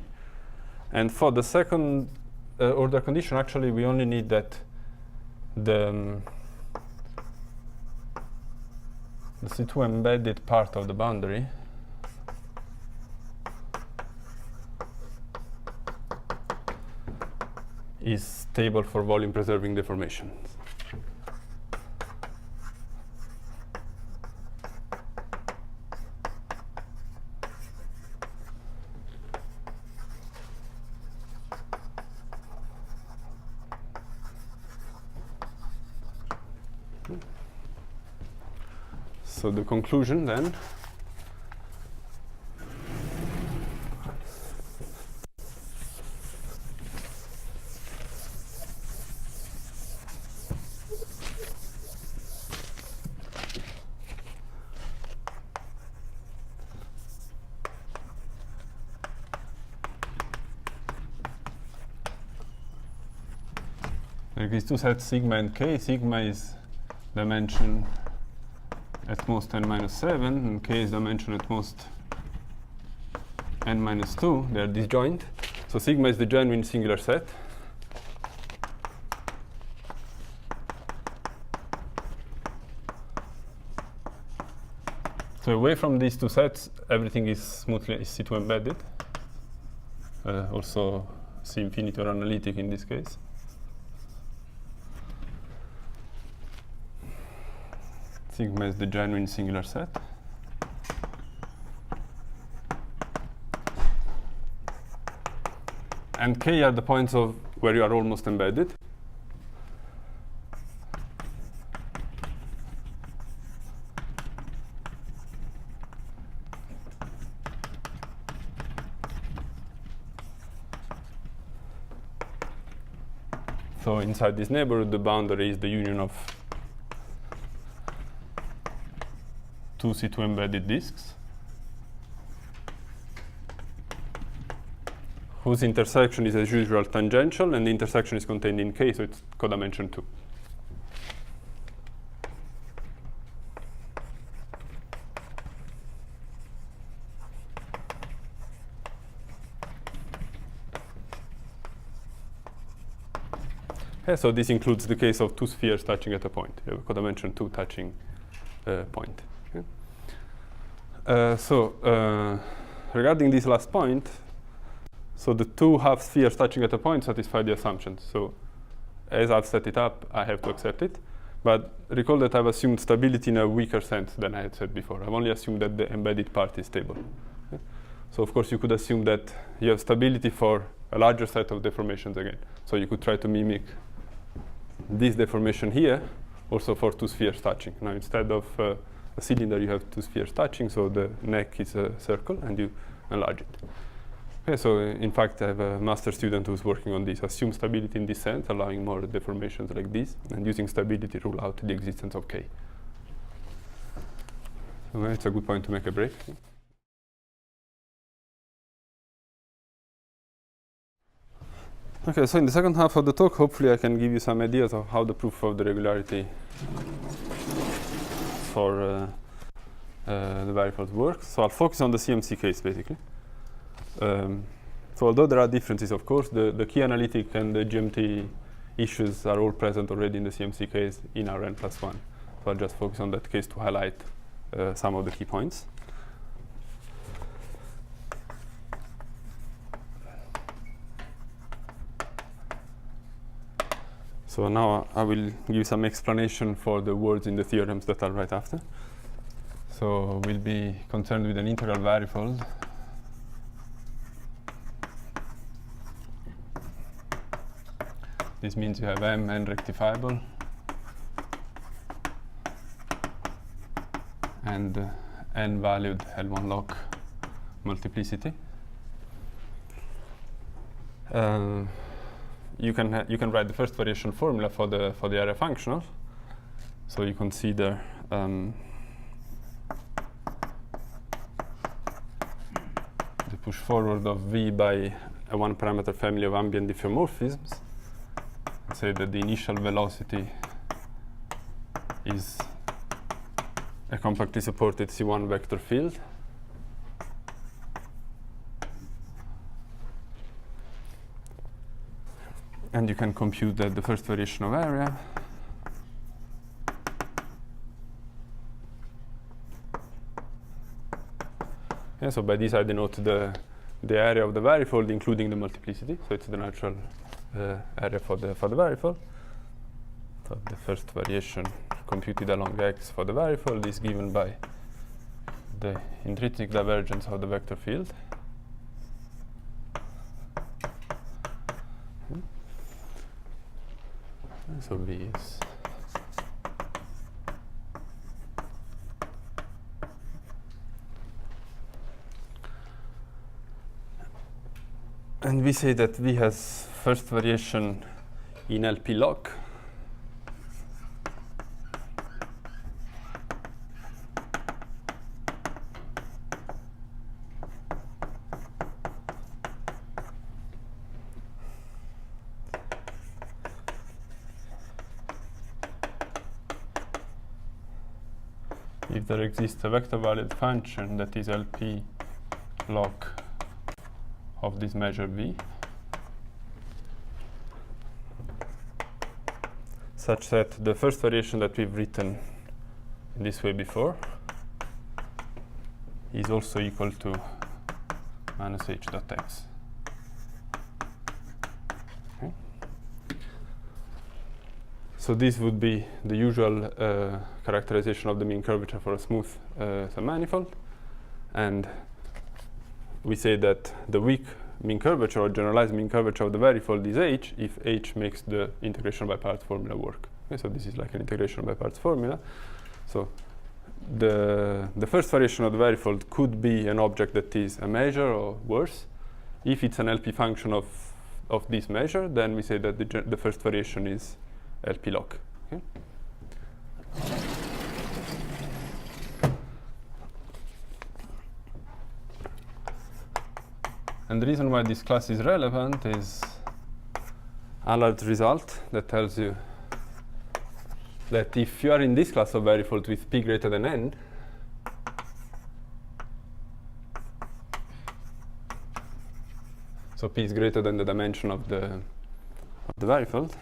And for the second order condition, actually we only need that the C2 embedded part of the boundary is stable for volume preserving deformations. So the conclusion then, there is two sets sigma and k. Sigma is dimension at most n minus 7, and k is dimension at most n minus 2. They are disjoint. So sigma is the genuine singular set. So away from these two sets, everything is smoothly C2 embedded. Also C infinity or analytic in this case. Sigma is the genuine singular set. And k are the points of where you are almost embedded. So inside this neighborhood, the boundary is the union of two C2 embedded disks whose intersection is as usual tangential, and the intersection is contained in K, so it's codimension 2. Okay, so this includes the case of two spheres touching at a point. You have a codimension 2 touching point. Regarding this last point, so the two half spheres touching at a point satisfy the assumptions. So as I've set it up, I have to accept it. But recall that I've assumed stability in a weaker sense than I had said before. I've only assumed that the embedded part is stable. Okay? So of course you could assume that you have stability for a larger set of deformations again. So you could try to mimic this deformation here also for two spheres touching. Now instead of a cylinder, you have two spheres touching, so the neck is a circle, and you enlarge it. Okay, so in fact, I have a master student who's working on this. Assume stability in this sense, allowing more deformations like this, and using stability rule out the existence of K. So it's a good point to make a break. Okay, so in the second half of the talk, hopefully I can give you some ideas of how the proof of the regularity for the variables works. So I'll focus on the CMC case, basically. So although there are differences, of course, the key analytic and the GMT issues are all present already in the CMC case in our n+1. So I'll just focus on that case to highlight some of the key points. So now I will give some explanation for the words in the theorems that are right after. So we'll be concerned with an integral variable This means you have m n-rectifiable and n-valued L1 log multiplicity. You can write the first variation formula for the area functional. So you consider the push forward of V by a one-parameter family of ambient diffeomorphisms. Say that the initial velocity is a compactly supported C1 vector field. And you can compute that the first variation of area so by this I denote the area of the varifold including the multiplicity. So it's the natural area for the varifold. So the first variation computed along x for the varifold is given by the intrinsic divergence of the vector field. So V is And we say that V has first variation in LP log. If there exists a vector valued function that is LP log of this measure V, such that the first variation that we've written in this way before is also equal to minus h dot x. Okay. So this would be the usual characterization of the mean curvature for a smooth submanifold, and we say that the weak mean curvature or generalized mean curvature of the varifold is h if h makes the integration by parts formula work. Okay, so this is like an integration by parts formula. So the first variation of the varifold could be an object that is a measure or worse. If it's an LP function of this measure, then we say that the first variation is LP log. Okay? And the reason why this class is relevant is Allard's result that tells you that if you are in this class of varifolds with p greater than n, so p is greater than the dimension of the varifold,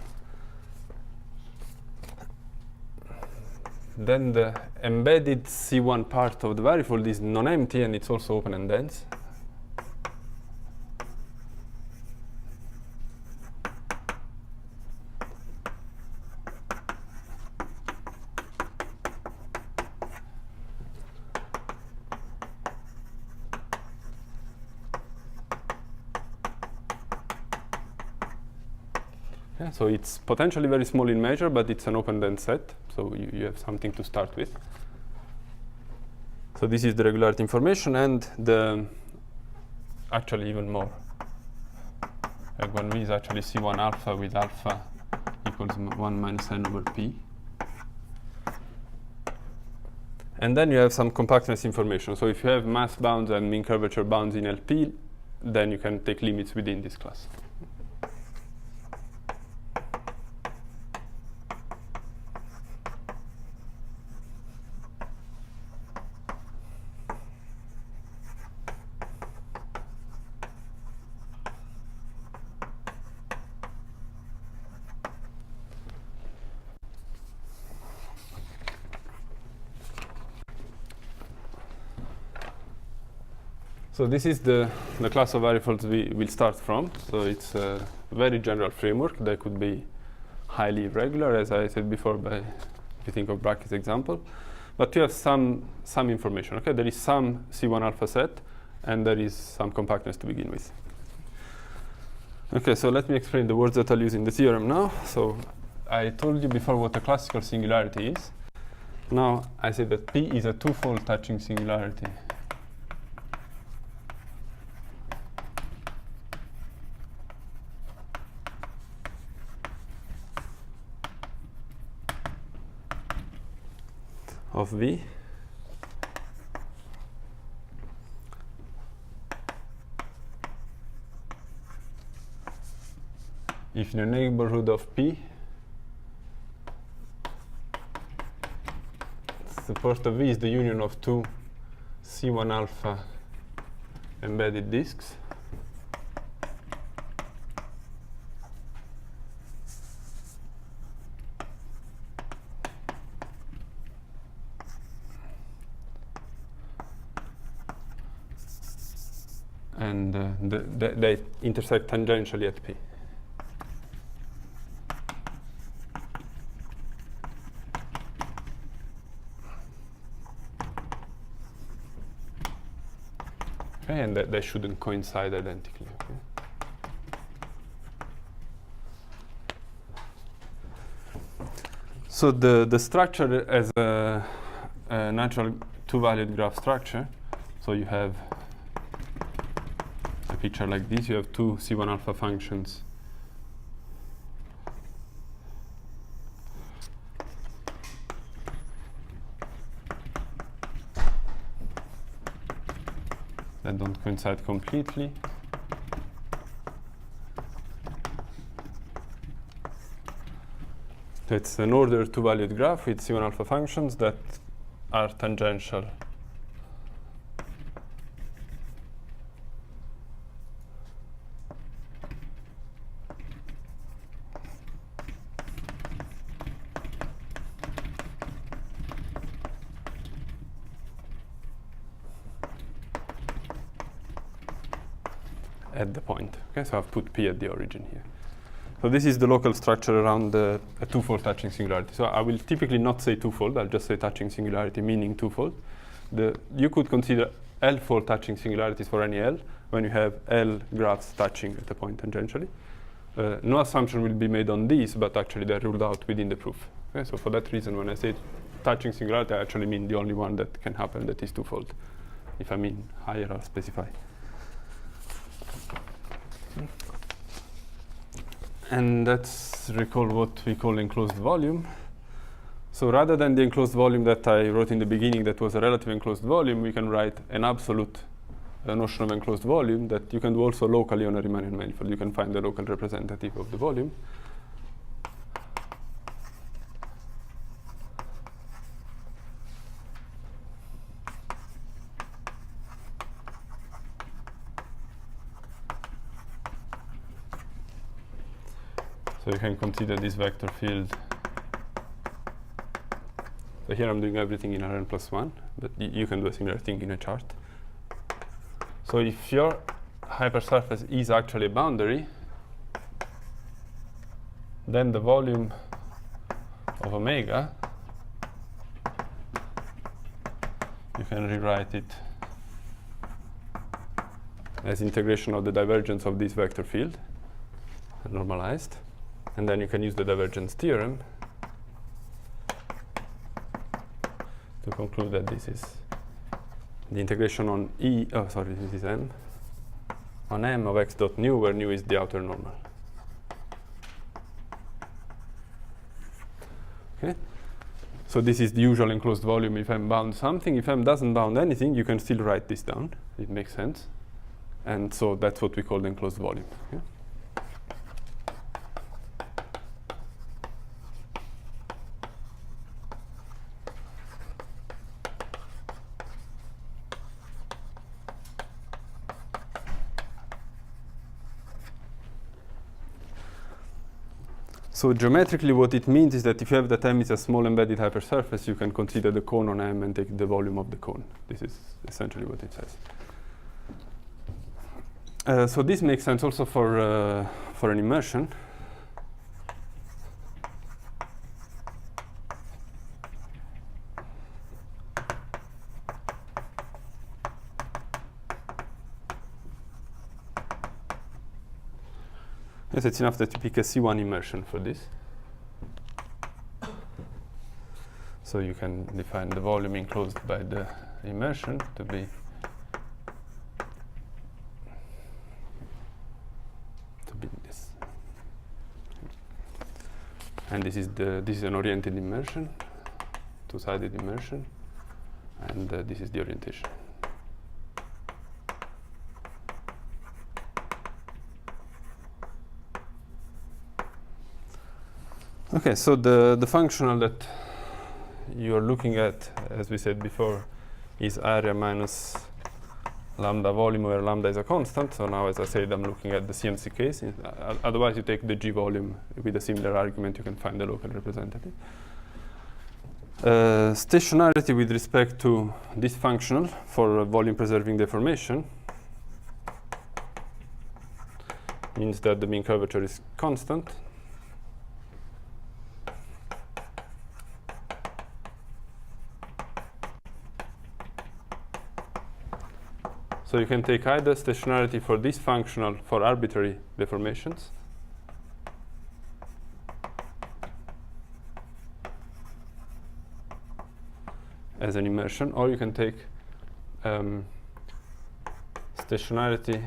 then the embedded C1 part of the varifold is non-empty and it's also open and dense. Yeah, so it's potentially very small in measure, but it's an open dense set, so you have something to start with. So this is the regularity information, and the actually even more. Like when V is actually C1 alpha with alpha equals 1 minus n over p. And then you have some compactness information. So if you have mass bounds and mean curvature bounds in LP, then you can take limits within this class. So this is the class of varifolds we will start from. So it's a very general framework that could be highly irregular, as I said before, if you think of Brack's example. But you have some information. Okay, there is some C1 alpha set, and there is some compactness to begin with. Okay, so let me explain the words that I'll use in the theorem now. So I told you before what a classical singularity is. Now I say that P is a twofold touching singularity. Of V if in the neighborhood of P support of V is the union of two C1 alpha embedded disks. And they intersect tangentially at P. Okay, and they shouldn't coincide identically. Okay? So the structure as a natural two-valued graph structure. So you have picture like this. You have two C1 alpha functions that don't coincide completely. So it's an order two-valued graph with C1 alpha functions that are tangential. At the point. Okay, so I've put P at the origin here. So this is the local structure around a twofold touching singularity. So I will typically not say twofold, I'll just say touching singularity, meaning twofold. You could consider L-fold touching singularities for any L when you have L graphs touching at a point tangentially. No assumption will be made on these, but actually they're ruled out within the proof. Okay, so for that reason, when I say touching singularity, I actually mean the only one that can happen that is twofold. If I mean higher, I'll specify. And let's recall what we call enclosed volume. So rather than the enclosed volume that I wrote in the beginning that was a relative enclosed volume, we can write an absolute notion of enclosed volume that you can do also locally on a Riemannian manifold. You can find the local representative of the volume. So you can consider this vector field. So here I'm doing everything in Rn plus 1, but you can do a similar thing in a chart. So if your hypersurface is actually a boundary, then the volume of omega, you can rewrite it as integration of the divergence of this vector field, normalized. And then you can use the divergence theorem to conclude that this is the integration on this is M, on M of x dot nu, where nu is the outer normal. Okay? So this is the usual enclosed volume if M bounds something. If M doesn't bound anything, you can still write this down. It makes sense. And so that's what we call the enclosed volume. Okay? So geometrically what it means is that if you have that M is a small embedded hypersurface, you can consider the cone on M and take the volume of the cone. This is essentially what it says. So this makes sense also for an immersion. Yes, it's enough that you pick a C1 immersion for this. So you can define the volume enclosed by the immersion to be this. And this is an oriented immersion, two-sided immersion, and this is the orientation. Okay, so the functional that you are looking at, as we said before, is area minus lambda volume, where lambda is a constant. So now, as I said, I'm looking at the CMC case. Otherwise, you take the G volume with a similar argument, you can find the local representative. Stationarity with respect to this functional for volume preserving deformation means that the mean curvature is constant. So you can take either stationarity for this functional for arbitrary deformations, as an immersion, or you can take stationarity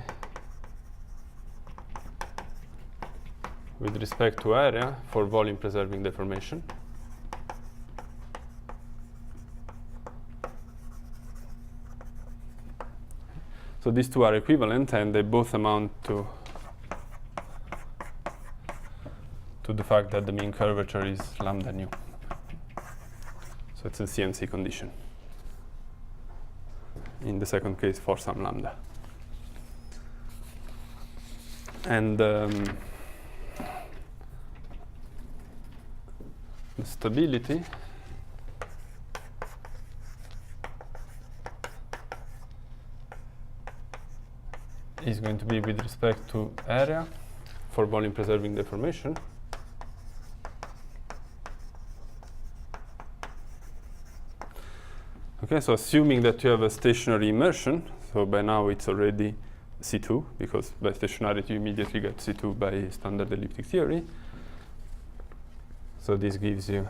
with respect to area for volume preserving deformation. So these two are equivalent, and they both amount to the fact that the mean curvature is lambda nu. So it's a CNC condition. In the second case, for some lambda. And the stability is going to be with respect to area for volume preserving deformation. Okay, so assuming that you have a stationary immersion, so by now it's already C2, because by stationarity you immediately get C2 by standard elliptic theory. So this gives you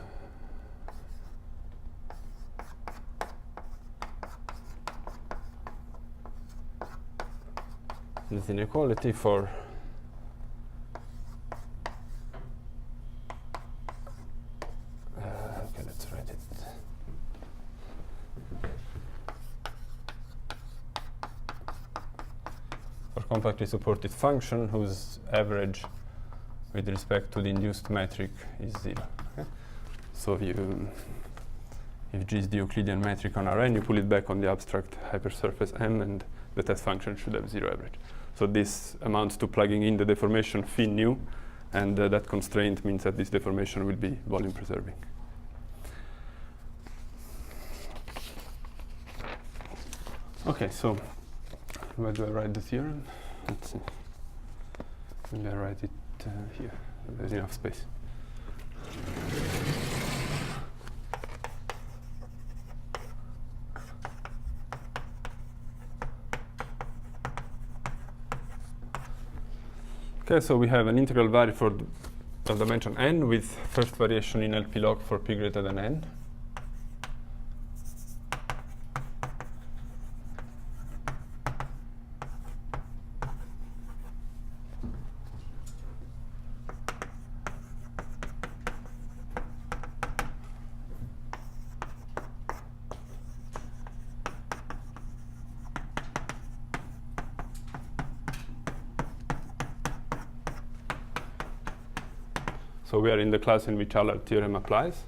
this inequality for okay, let's write it. For compactly supported function whose average with respect to the induced metric is 0. Okay? So if G is the Euclidean metric on Rn, you pull it back on the abstract hypersurface M, and the test function should have 0 average. So this amounts to plugging in the deformation phi nu, and that constraint means that this deformation will be volume preserving. Okay, so where do I write the theorem? Let's see. Maybe I write it here. There's enough space. Okay, so we have an integral variable of dimension n with first variation in LP log for p greater than n. So we are in the class in which Allard theorem applies.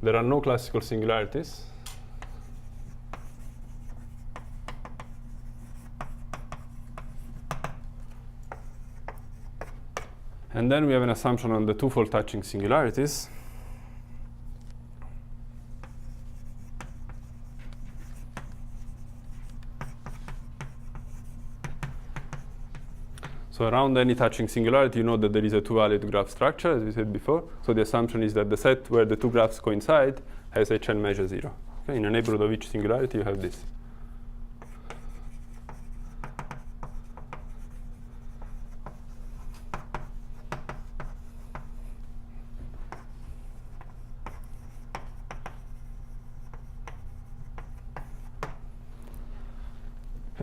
There are no classical singularities. And then we have an assumption on the twofold touching singularities. So around any touching singularity, you know that there is a two-valued graph structure, as we said before. So the assumption is that the set where the two graphs coincide has Hn measure 0. Okay? In a neighborhood of each singularity, you have this.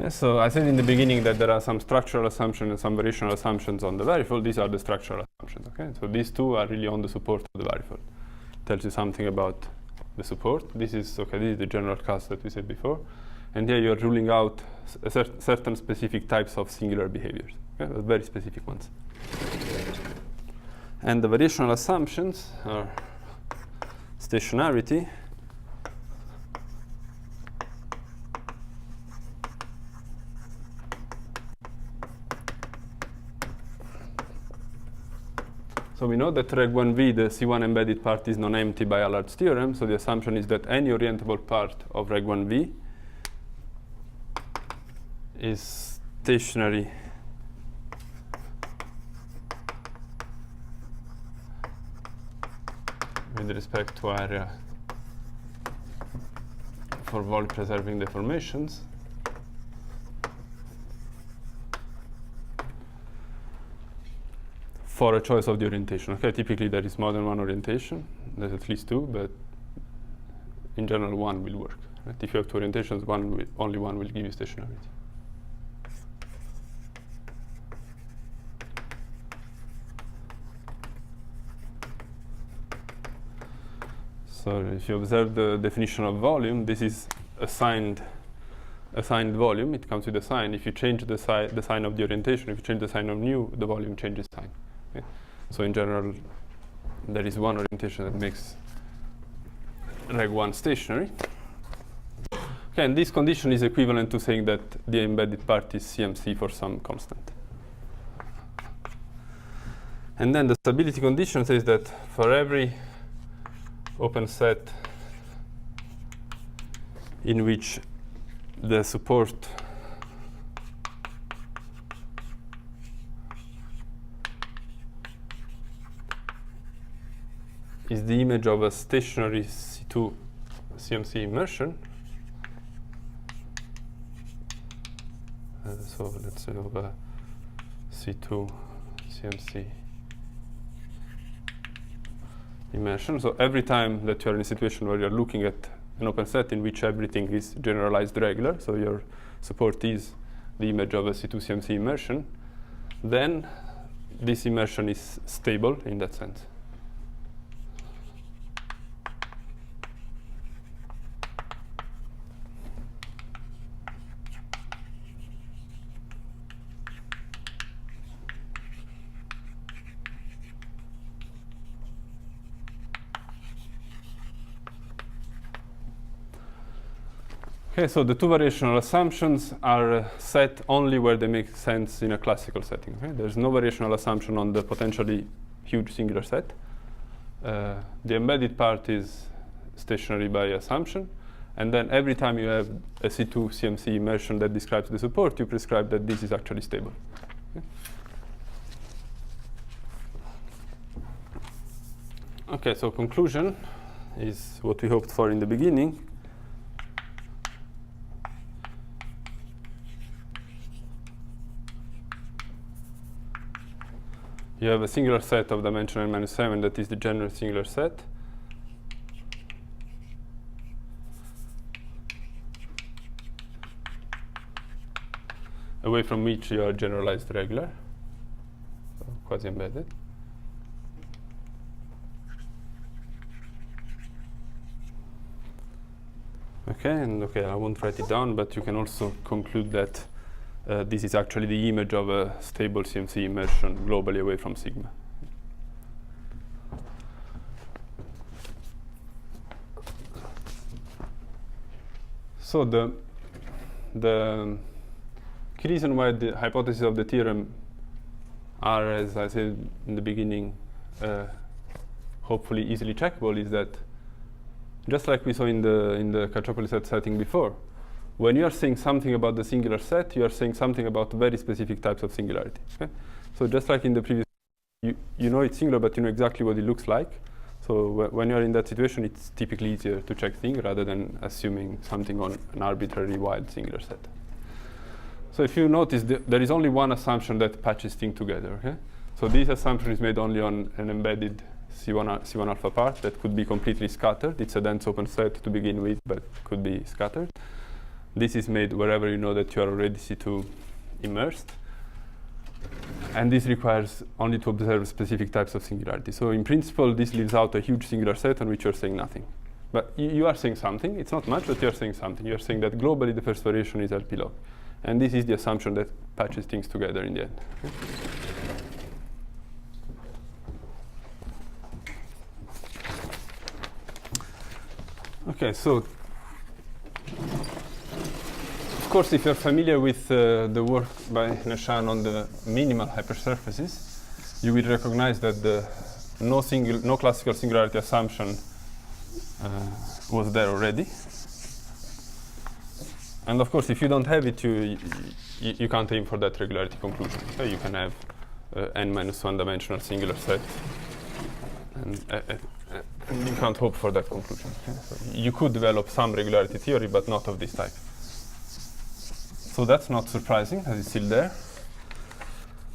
So I said in the beginning that there are some structural assumptions and some variational assumptions on the variable. These are the structural assumptions. Okay, so these two are really on the support of the variable. Tells you something about the support. This is okay. This is the general cast that we said before, and here you are ruling out certain specific types of singular behaviors. Okay, very specific ones. And the variational assumptions are stationarity. So we know that reg1v, the C1 embedded part, is non-empty by Allard's theorem. So the assumption is that any orientable part of reg1v is stationary with respect to area for volume preserving deformations. For a choice of the orientation. Okay, typically there is more than one orientation. There's at least two, but in general one will work. Right? If you have two orientations, only one will give you stationarity. So if you observe the definition of volume, this is assigned volume. It comes with a sign. If you change the sign of the orientation, if you change the sign of nu, the volume changes sign. Okay? So in general, there is one orientation that makes reg 1 stationary. Okay, and this condition is equivalent to saying that the embedded part is CMC for some constant. And then the stability condition says that for every open set in which the support is the image of a stationary C2 CMC immersion. So let's say of a C2 CMC immersion. So every time that you are in a situation where you are looking at an open set in which everything is generalized regular, so your support is the image of a C2 CMC immersion, then this immersion is stable in that sense. Okay, so the two variational assumptions are set only where they make sense in a classical setting. Okay? There's no variational assumption on the potentially huge singular set. The embedded part is stationary by assumption. And then every time you have a C2 CMC immersion that describes the support, you prescribe that this is actually stable. Okay, okay, so conclusion is what we hoped for in the beginning. You have a singular set of dimension n-7 that is the general singular set. Away from which you are generalized regular, so quasi-embedded. Okay, and okay, I won't write it down, but you can also conclude that this is actually the image of a stable CMC immersion globally away from sigma. So the key reason why the hypotheses of the theorem are, as I said in the beginning, hopefully easily checkable is that just like we saw in the Caccioppoli set setting before, when you are saying something about the singular set, you are saying something about very specific types of singularity. Okay? So just like in the previous, you know it's singular, but you know exactly what it looks like. So when you are in that situation, it's typically easier to check things rather than assuming something on an arbitrary wild singular set. So if you notice, there is only one assumption that patches things together. Okay? So this assumption is made only on an embedded C1 alpha part that could be completely scattered. It's a dense open set to begin with, but could be scattered. This is made wherever you know that you are already C2 immersed. And this requires only to observe specific types of singularity. So in principle, this leaves out a huge singular set on which you're saying nothing. But you are saying something. It's not much, but you're saying something. You're saying that globally the first variation is LP log. And this is the assumption that patches things together in the end. Okay, so of course, if you're familiar with the work by Neshan on the minimal hypersurfaces, you will recognize that no classical singularity assumption was there already. And of course, if you don't have it, you can't aim for that regularity conclusion. So you can have n-1 dimensional singular set, and you can't hope for that conclusion. Okay? So you could develop some regularity theory, but not of this type. So that's not surprising, as it's still there.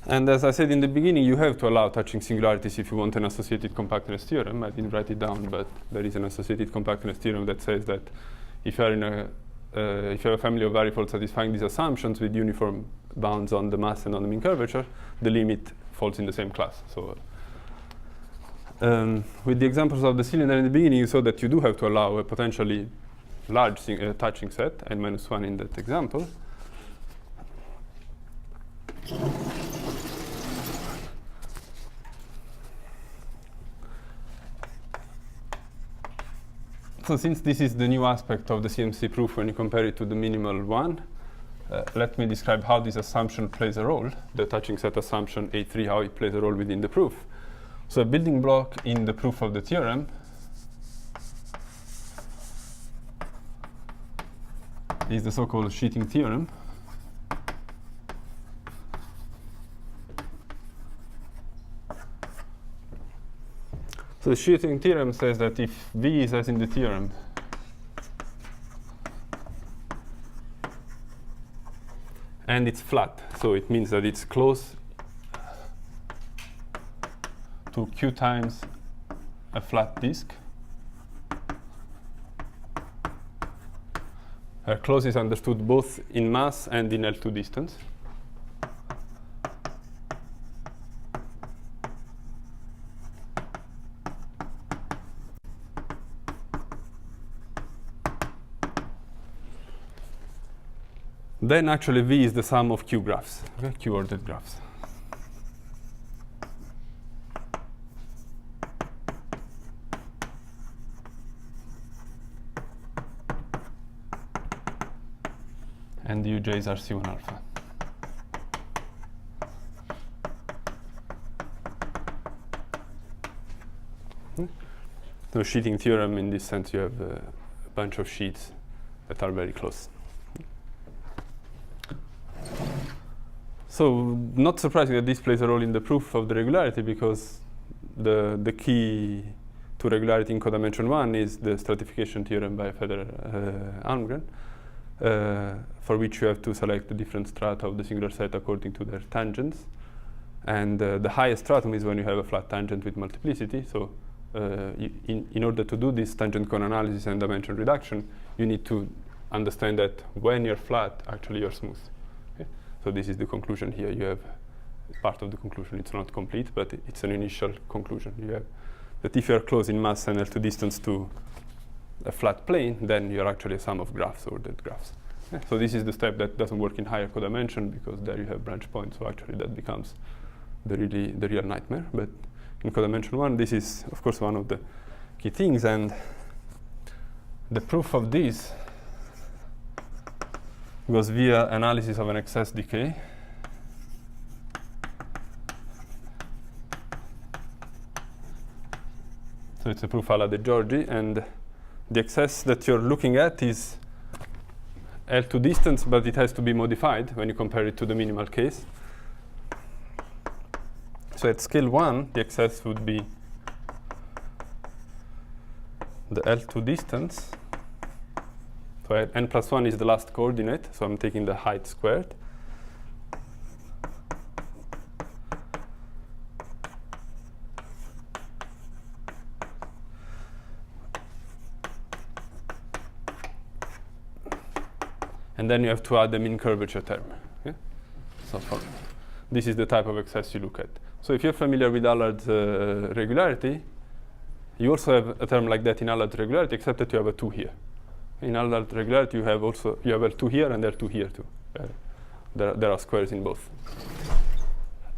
And as I said in the beginning, you have to allow touching singularities if you want an associated compactness theorem. I didn't write it down, but there is an associated compactness theorem that says that if you are in if you have a family of variables satisfying these assumptions with uniform bounds on the mass and on the mean curvature, the limit falls in the same class. So with the examples of the cylinder in the beginning, you saw that you do have to allow a potentially large touching set, n-1 in that example. So since this is the new aspect of the CMC proof when you compare it to the minimal one, let me describe how this assumption plays a role, the touching set assumption A3, how it plays a role within the proof. So a building block in the proof of the theorem is the so-called sheeting theorem. So the sheeting theorem says that if V is as in the theorem, and it's flat, so it means that it's close to Q times a flat disk. Close is understood both in mass and in L2 distance. Then actually V is the sum of Q graphs, okay? Q ordered graphs. And the UJs are C1 alpha. So sheeting theorem, in this sense, you have a bunch of sheets that are very close. So not surprising that this plays a role in the proof of the regularity, because the key to regularity in codimension 1 is the stratification theorem by Federer-Almgren, for which you have to select the different strata of the singular set according to their tangents. And the highest stratum is when you have a flat tangent with multiplicity. So in order to do this tangent cone analysis and dimension reduction, you need to understand that when you're flat, actually you're smooth. So this is the conclusion here. You have part of the conclusion. It's not complete, but it's an initial conclusion. You have that if you are close in mass and L2 distance to a flat plane, then you're actually a sum of graphs, ordered graphs. So this is the step that doesn't work in higher codimension, because there you have branch points. So actually that becomes the real nightmare. But in codimension 1, this is of course one of the key things. And the proof of this goes via analysis of an excess decay. So it's a proof a la De Giorgi, and the excess that you're looking at is L2 distance, but it has to be modified when you compare it to the minimal case. So at scale 1, the excess would be the L2 distance. So n plus 1 is the last coordinate, so I'm taking the height squared. And then you have to add the mean curvature term. Okay? So this is the type of excess you look at. So if you're familiar with Allard's regularity, you also have a term like that in Allard's regularity, except that you have a 2 here. In Allard regularity, you have L2 here and L2 here too. There are squares in both.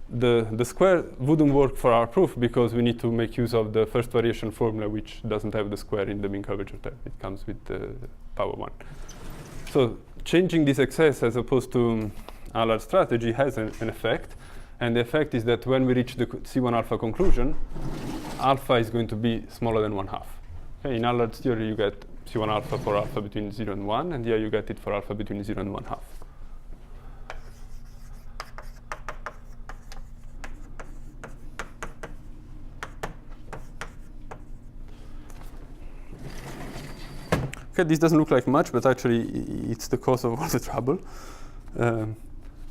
The square wouldn't work for our proof because we need to make use of the first variation formula, which doesn't have the square in the mean curvature term. It comes with the power 1. So changing this excess as opposed to Allard's strategy has an effect. And the effect is that when we reach the C1 alpha conclusion, alpha is going to be smaller than 1/2. Okay, in Allard's theory, you get C1 alpha for alpha between 0 and 1, and here you get it for alpha between 0 and 1/2. Okay, this doesn't look like much, but actually it's the cause of all the trouble.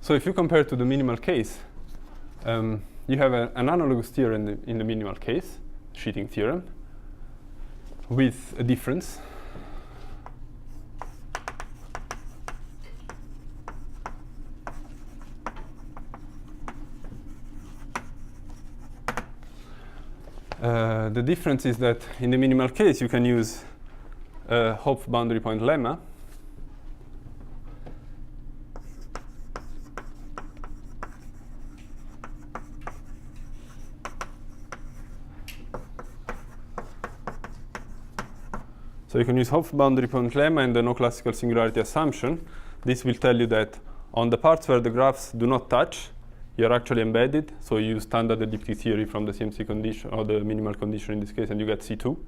So if you compare to the minimal case, you have an analogous theorem in the minimal case, sheeting theorem, with a difference. The difference is that in the minimal case, you can use Hopf boundary point lemma. So you can use Hopf boundary point lemma and the no classical singularity assumption. This will tell you that on the parts where the graphs do not touch, you're actually embedded. So you use standard elliptic theory from the CMC condition, or the minimal condition in this case, and you get C2.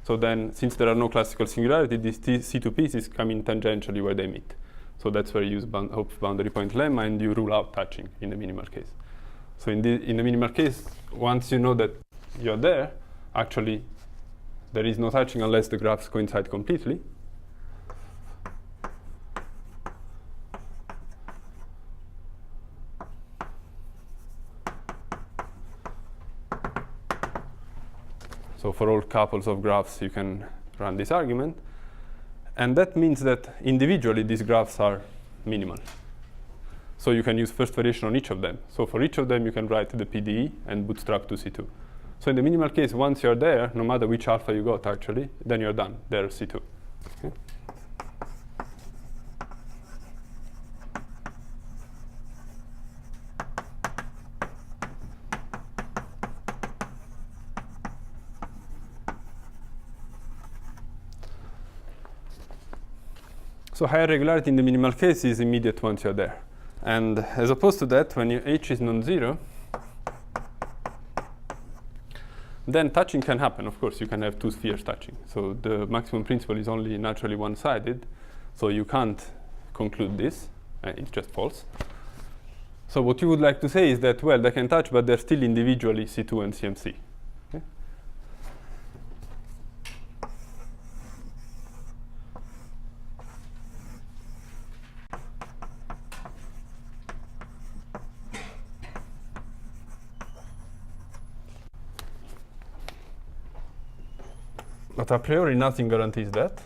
So then, since there are no classical singularity, these C2 pieces come in tangentially where they meet. So that's where you use Hopf boundary point lemma, and you rule out touching in the minimal case. So in the minimal case, once you know that you're there, actually there is no touching unless the graphs coincide completely. So for all couples of graphs, you can run this argument. And that means that individually, these graphs are minimal. So you can use first variation on each of them. So for each of them, you can write the PDE and bootstrap to C2. So in the minimal case, once you're there, no matter which alpha you got, actually, then you're done. There's C2. Okay? So higher regularity in the minimal case is immediate once you're there. And as opposed to that, when your H is non-zero, then touching can happen. Of course, you can have two spheres touching. So the maximum principle is only naturally one-sided. So you can't conclude this. It's just false. So what you would like to say is that, well, they can touch, but they're still individually C2 and CMC. Okay? But a priori, nothing guarantees that.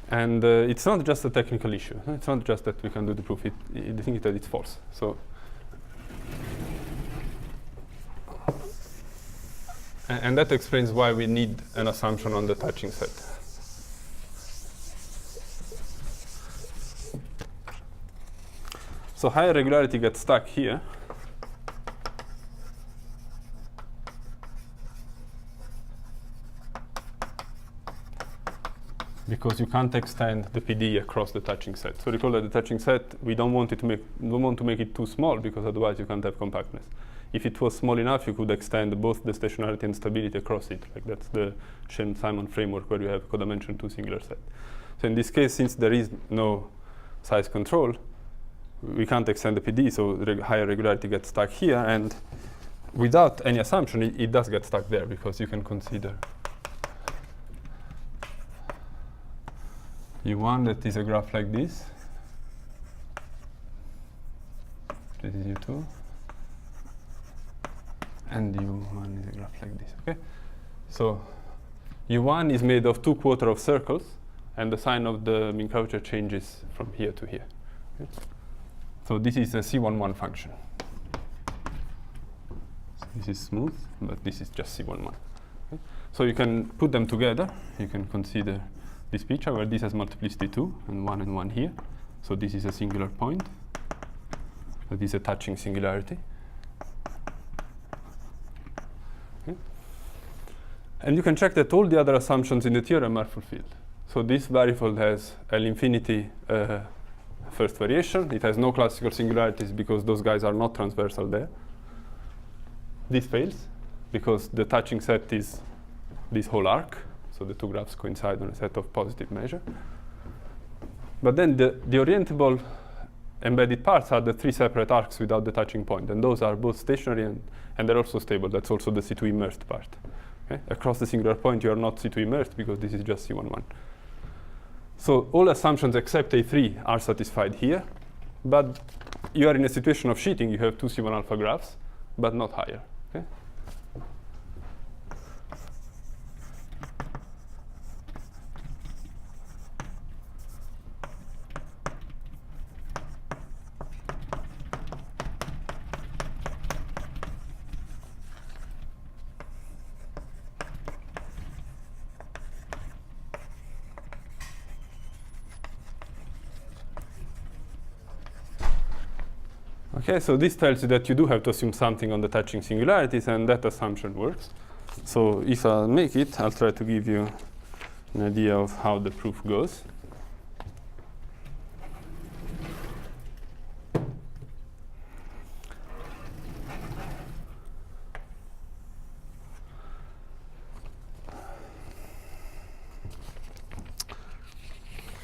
And it's not just a technical issue. It's not just that we can do the proof. The thing is that it's false. So. And that explains why we need an assumption on the touching set. So higher regularity gets stuck here. Because you can't extend the PDE across the touching set. So recall that the touching set, we don't want to make it too small, because otherwise you can't have compactness. If it was small enough, you could extend both the stationarity and stability across it. Like that's the Shen-Simon framework where you have codimension 2 singular set. So in this case, since there is no size control, we can't extend the PD, so higher regularity gets stuck here. And without any assumption, it does get stuck there, because you can consider U1 that is a graph like this. This is U2. And U1 is a graph like this, okay? So U1 is made of 2/4 of circles, and the sign of the mean curvature changes from here to here. Okay? So this is a C11 function. So this is smooth, but this is just C11. Okay? So you can put them together. You can consider this picture where this has multiplicity 2 and 1 here. So this is a singular point. So this is a touching singularity. And you can check that all the other assumptions in the theorem are fulfilled. So this variable has L infinity first variation. It has no classical singularities because those guys are not transversal there. This fails because the touching set is this whole arc. So the two graphs coincide on a set of positive measure. But then the orientable embedded parts are the three separate arcs without the touching point. And those are both stationary and they're also stable. That's also the C2 immersed part. Okay? Across the singular point, you are not C2 immersed because this is just C11. So all assumptions except A3 are satisfied here. But you are in a situation of sheeting, you have two C1 alpha graphs, but not higher. Okay? Okay, so this tells you that you do have to assume something on the touching singularities, and that assumption works. So if I make it, I'll try to give you an idea of how the proof goes.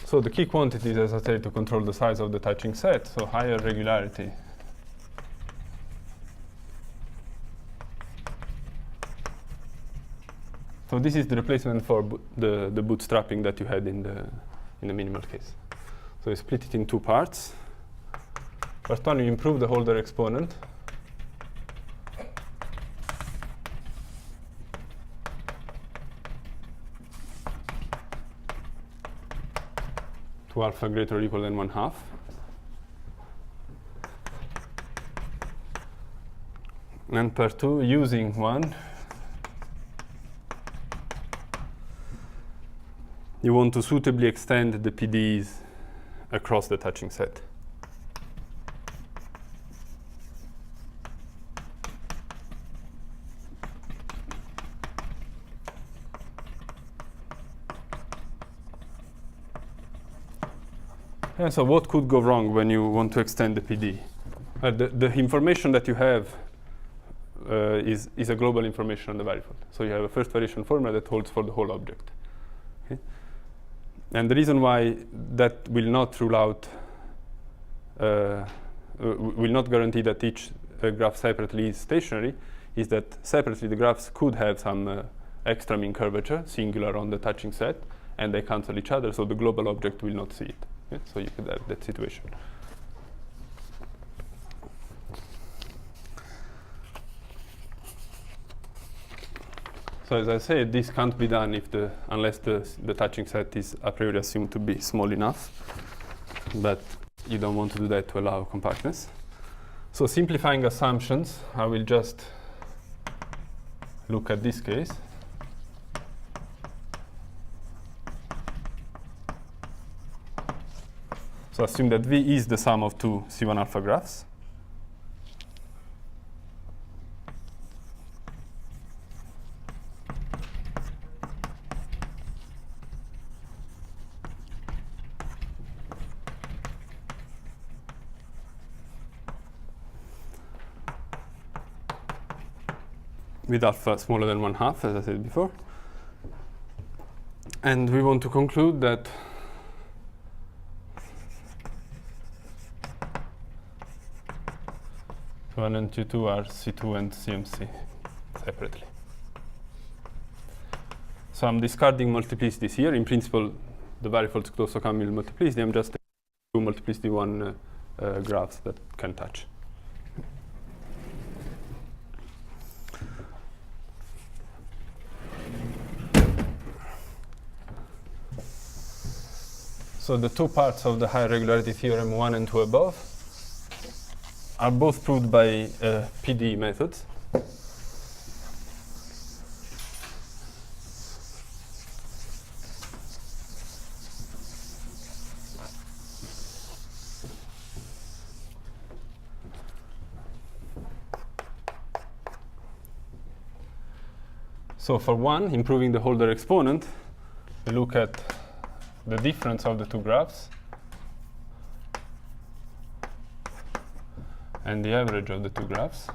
So the key quantities, as I said, to control the size of the touching set, so higher regularity. So this is the replacement for the bootstrapping that you had in the minimal case. So you split it in two parts. First one, you improve the Holder exponent. To alpha greater or equal than 1/2. And part two, using one, you want to suitably extend the PDs across the touching set. Yeah, so what could go wrong when you want to extend the PD? The information that you have is a global information on the variable. So you have a first variation formula that holds for the whole object. Okay? And the reason why that will not rule out, will not guarantee that each graph separately is stationary, is that separately the graphs could have some extra mean curvature, singular on the touching set, and they cancel each other, so the global object will not see it. Okay? So you could have that situation. So as I said, this can't be done if unless the touching set is a priori assumed to be small enough. But you don't want to do that to allow compactness. So simplifying assumptions, I will just look at this case. So assume that V is the sum of two C1 alpha graphs. With alpha smaller than 1/2, as I said before. And we want to conclude that Q1 and Q2 are C2 and CMC separately. So I'm discarding multiplicities here. In principle, the variables could also come with multiplicity. I'm just taking two multiplicity one graphs that can touch. So the two parts of the high regularity theorem 1 and 2 above are both proved by PD methods. So for one, improving the Holder exponent, we look at the difference of the two graphs and the average of the two graphs.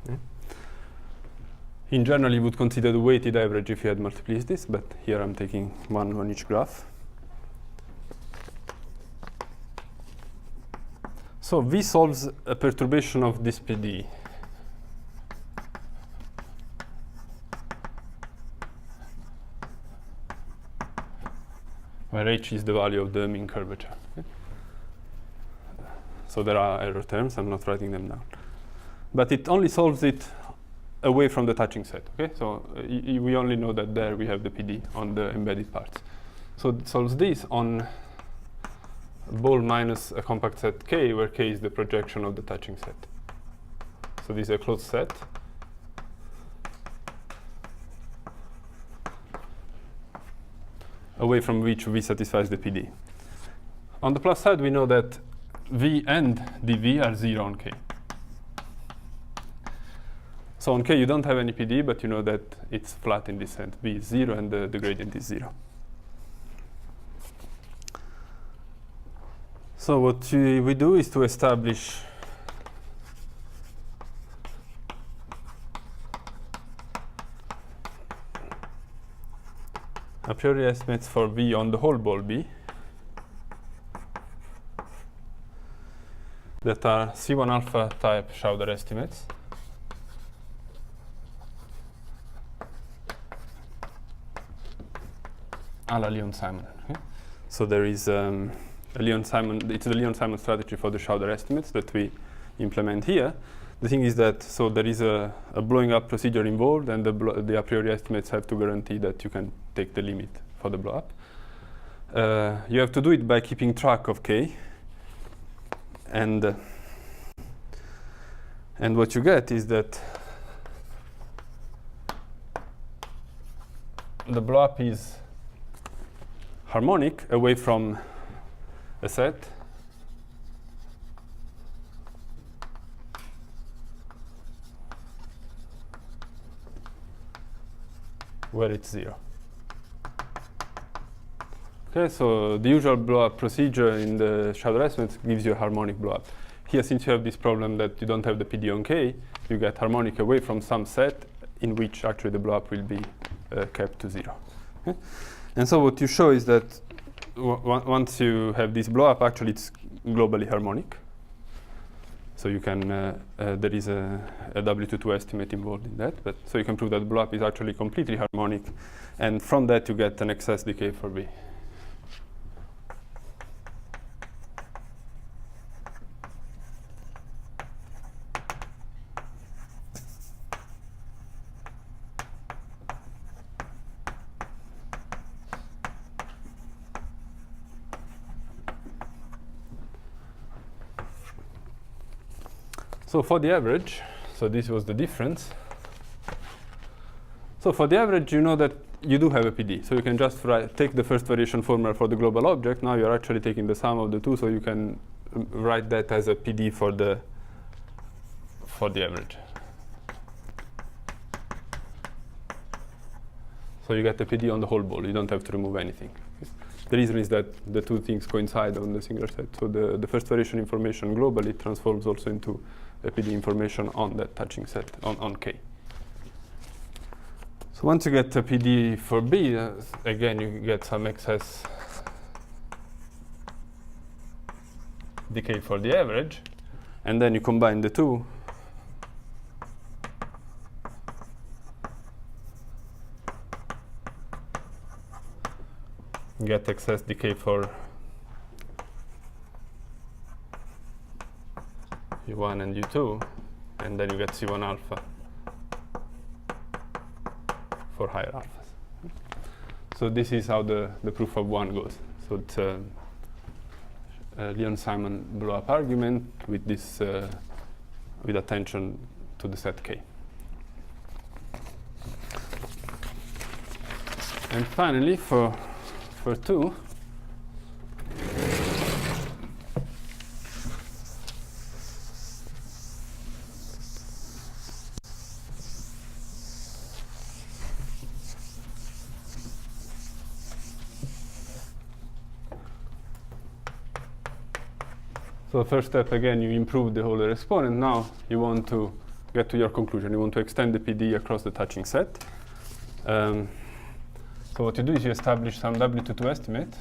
Okay. In general, you would consider the weighted average if you had multiplicities, but here I'm taking one on each graph. So V solves a perturbation of this PD. Where H is the value of the mean curvature. Okay? So there are error terms. I'm not writing them down. But it only solves it away from the touching set. Okay, so we only know that there we have the PD on the embedded parts. So it solves this on ball minus a compact set K, where K is the projection of the touching set. So this is a closed set. Away from which V satisfies the PD. On the plus side, we know that V and dV are 0 on K. So on K, you don't have any PD, but you know that it's flat in this sense. V is 0 and the gradient is 0. So what we do is to establish a priori estimates for V on the whole ball B that are C1 alpha type Schauder estimates a la Leon-Simon. Okay? So there is a Leon-Simon, it's the Leon-Simon strategy for the Schauder estimates that we implement here. The thing is that, so there is a blowing up procedure involved, and the a priori estimates have to guarantee that you can take the limit for the blow up. You have to do it by keeping track of K, and what you get is that the blow up is harmonic away from a set where it's 0. Okay, so the usual blow-up procedure in the Schauder estimates gives you a harmonic blow-up. Here, since you have this problem that you don't have the PD on K, you get harmonic away from some set in which actually the blow-up will be kept to 0. Okay? And so what you show is that once you have this blow-up, actually it's globally harmonic. So you can, there is a W22 estimate involved in that. But so you can prove that the blow-up is actually completely harmonic. And from that, you get an excess decay for V. So for the average, so this was the difference. So for the average, you know that you do have a PD. So you can just take the first variation formula for the global object. Now you're actually taking the sum of the two, so you can write that as a PD for the average. So you get the PD on the whole ball. You don't have to remove anything. The reason is that the two things coincide on the singular set. So the first variation information globally transforms also into a PD information on that touching set, on K. So once you get a PD for B, again, you get some excess decay for the average, and then you combine the two. Get excess decay for U1 and U2, and then you get C1 alpha for higher alphas. So this is how the proof of 1 goes. So it's a Leon-Simon blow-up argument with this with attention to the set K. And finally, for 2, so the first step, again, you improve the Euler exponent. Now you want to get to your conclusion. You want to extend the PD across the touching set. So what you do is you establish some W22 estimate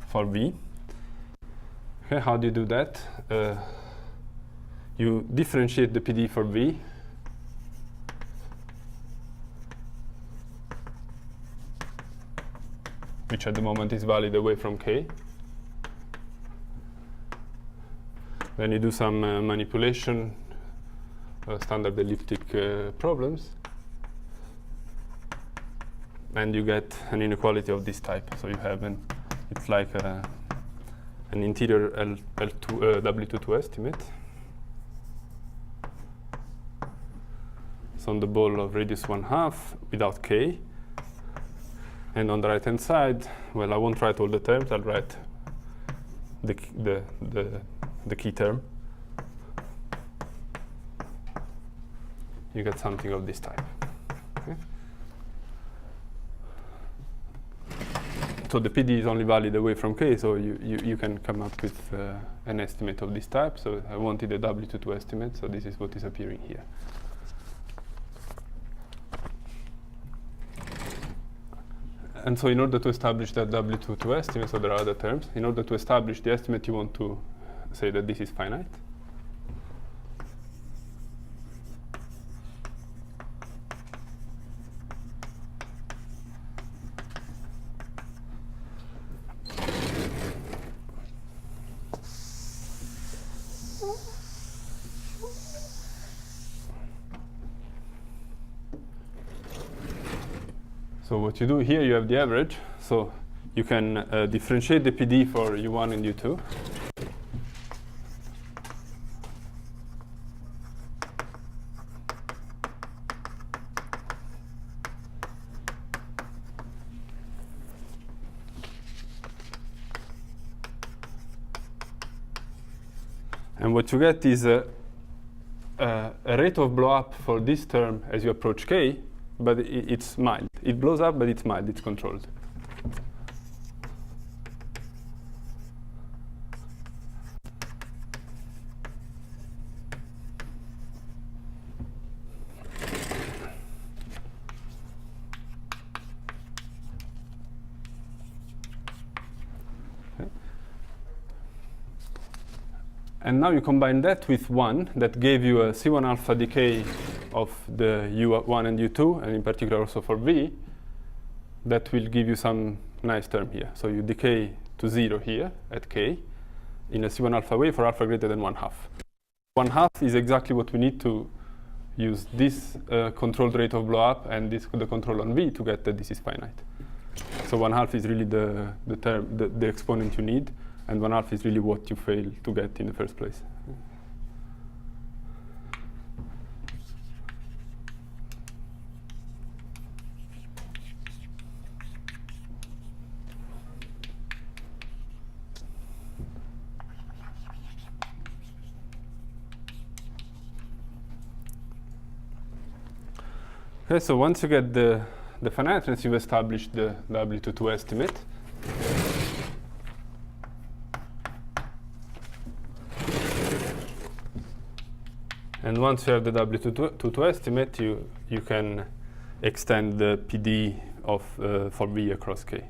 for V. Okay, how do you do that? You differentiate the PD for V which at the moment is valid away from K. Then you do some manipulation, standard elliptic problems, and you get an inequality of this type. So you have it's like an interior W22 estimate. So on the ball of radius 1/2 without K. And on the right hand side, well, I won't write all the terms, I'll write the key term. You get something of this type. Okay? So the PD is only valid away from K, so you can come up with an estimate of this type. So I wanted a W22 estimate, so this is what is appearing here. And so in order to establish that W22 estimate, so there are other terms, in order to establish the estimate, you want to say that this is finite. So what you do here, you have the average. So you can differentiate the PD for U1 and U2. And what you get is a rate of blow up for this term as you approach K, but it's mild. It blows up, but it's mild, it's controlled. And now you combine that with 1 that gave you a C1 alpha decay of the U1 and U2, and in particular also for V, that will give you some nice term here. So you decay to 0 here at K in a C1 alpha way for alpha greater than 1/2. 1/2 is exactly what we need to use this controlled rate of blow up and this the control on V to get that this is finite. So 1/2 is really the term, the exponent you need, and 1/2 is really what you fail to get in the first place. Okay, so once you get the finiteness, you've established the W22 estimate. And once you have the W22 estimate, you can extend the PD of for V across K.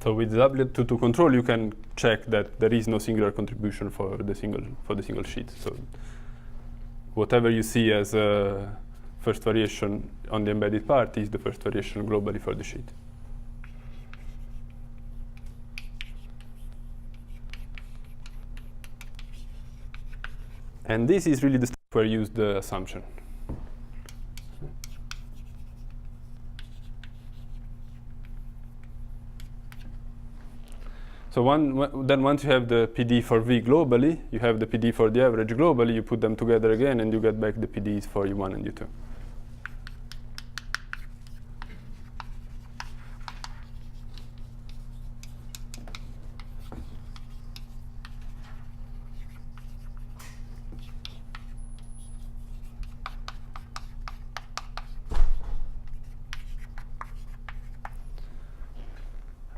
So with the W22 control, you can check that there is no singular contribution for the single sheet. So whatever you see as a first variation on the embedded part is the first variation globally for the sheet. And this is really the step where you use the assumption. So then once you have the PD for V globally, you have the PD for the average globally, you put them together again, and you get back the PDs for U1 and U2.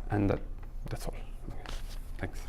And that's all. Okay. Thanks.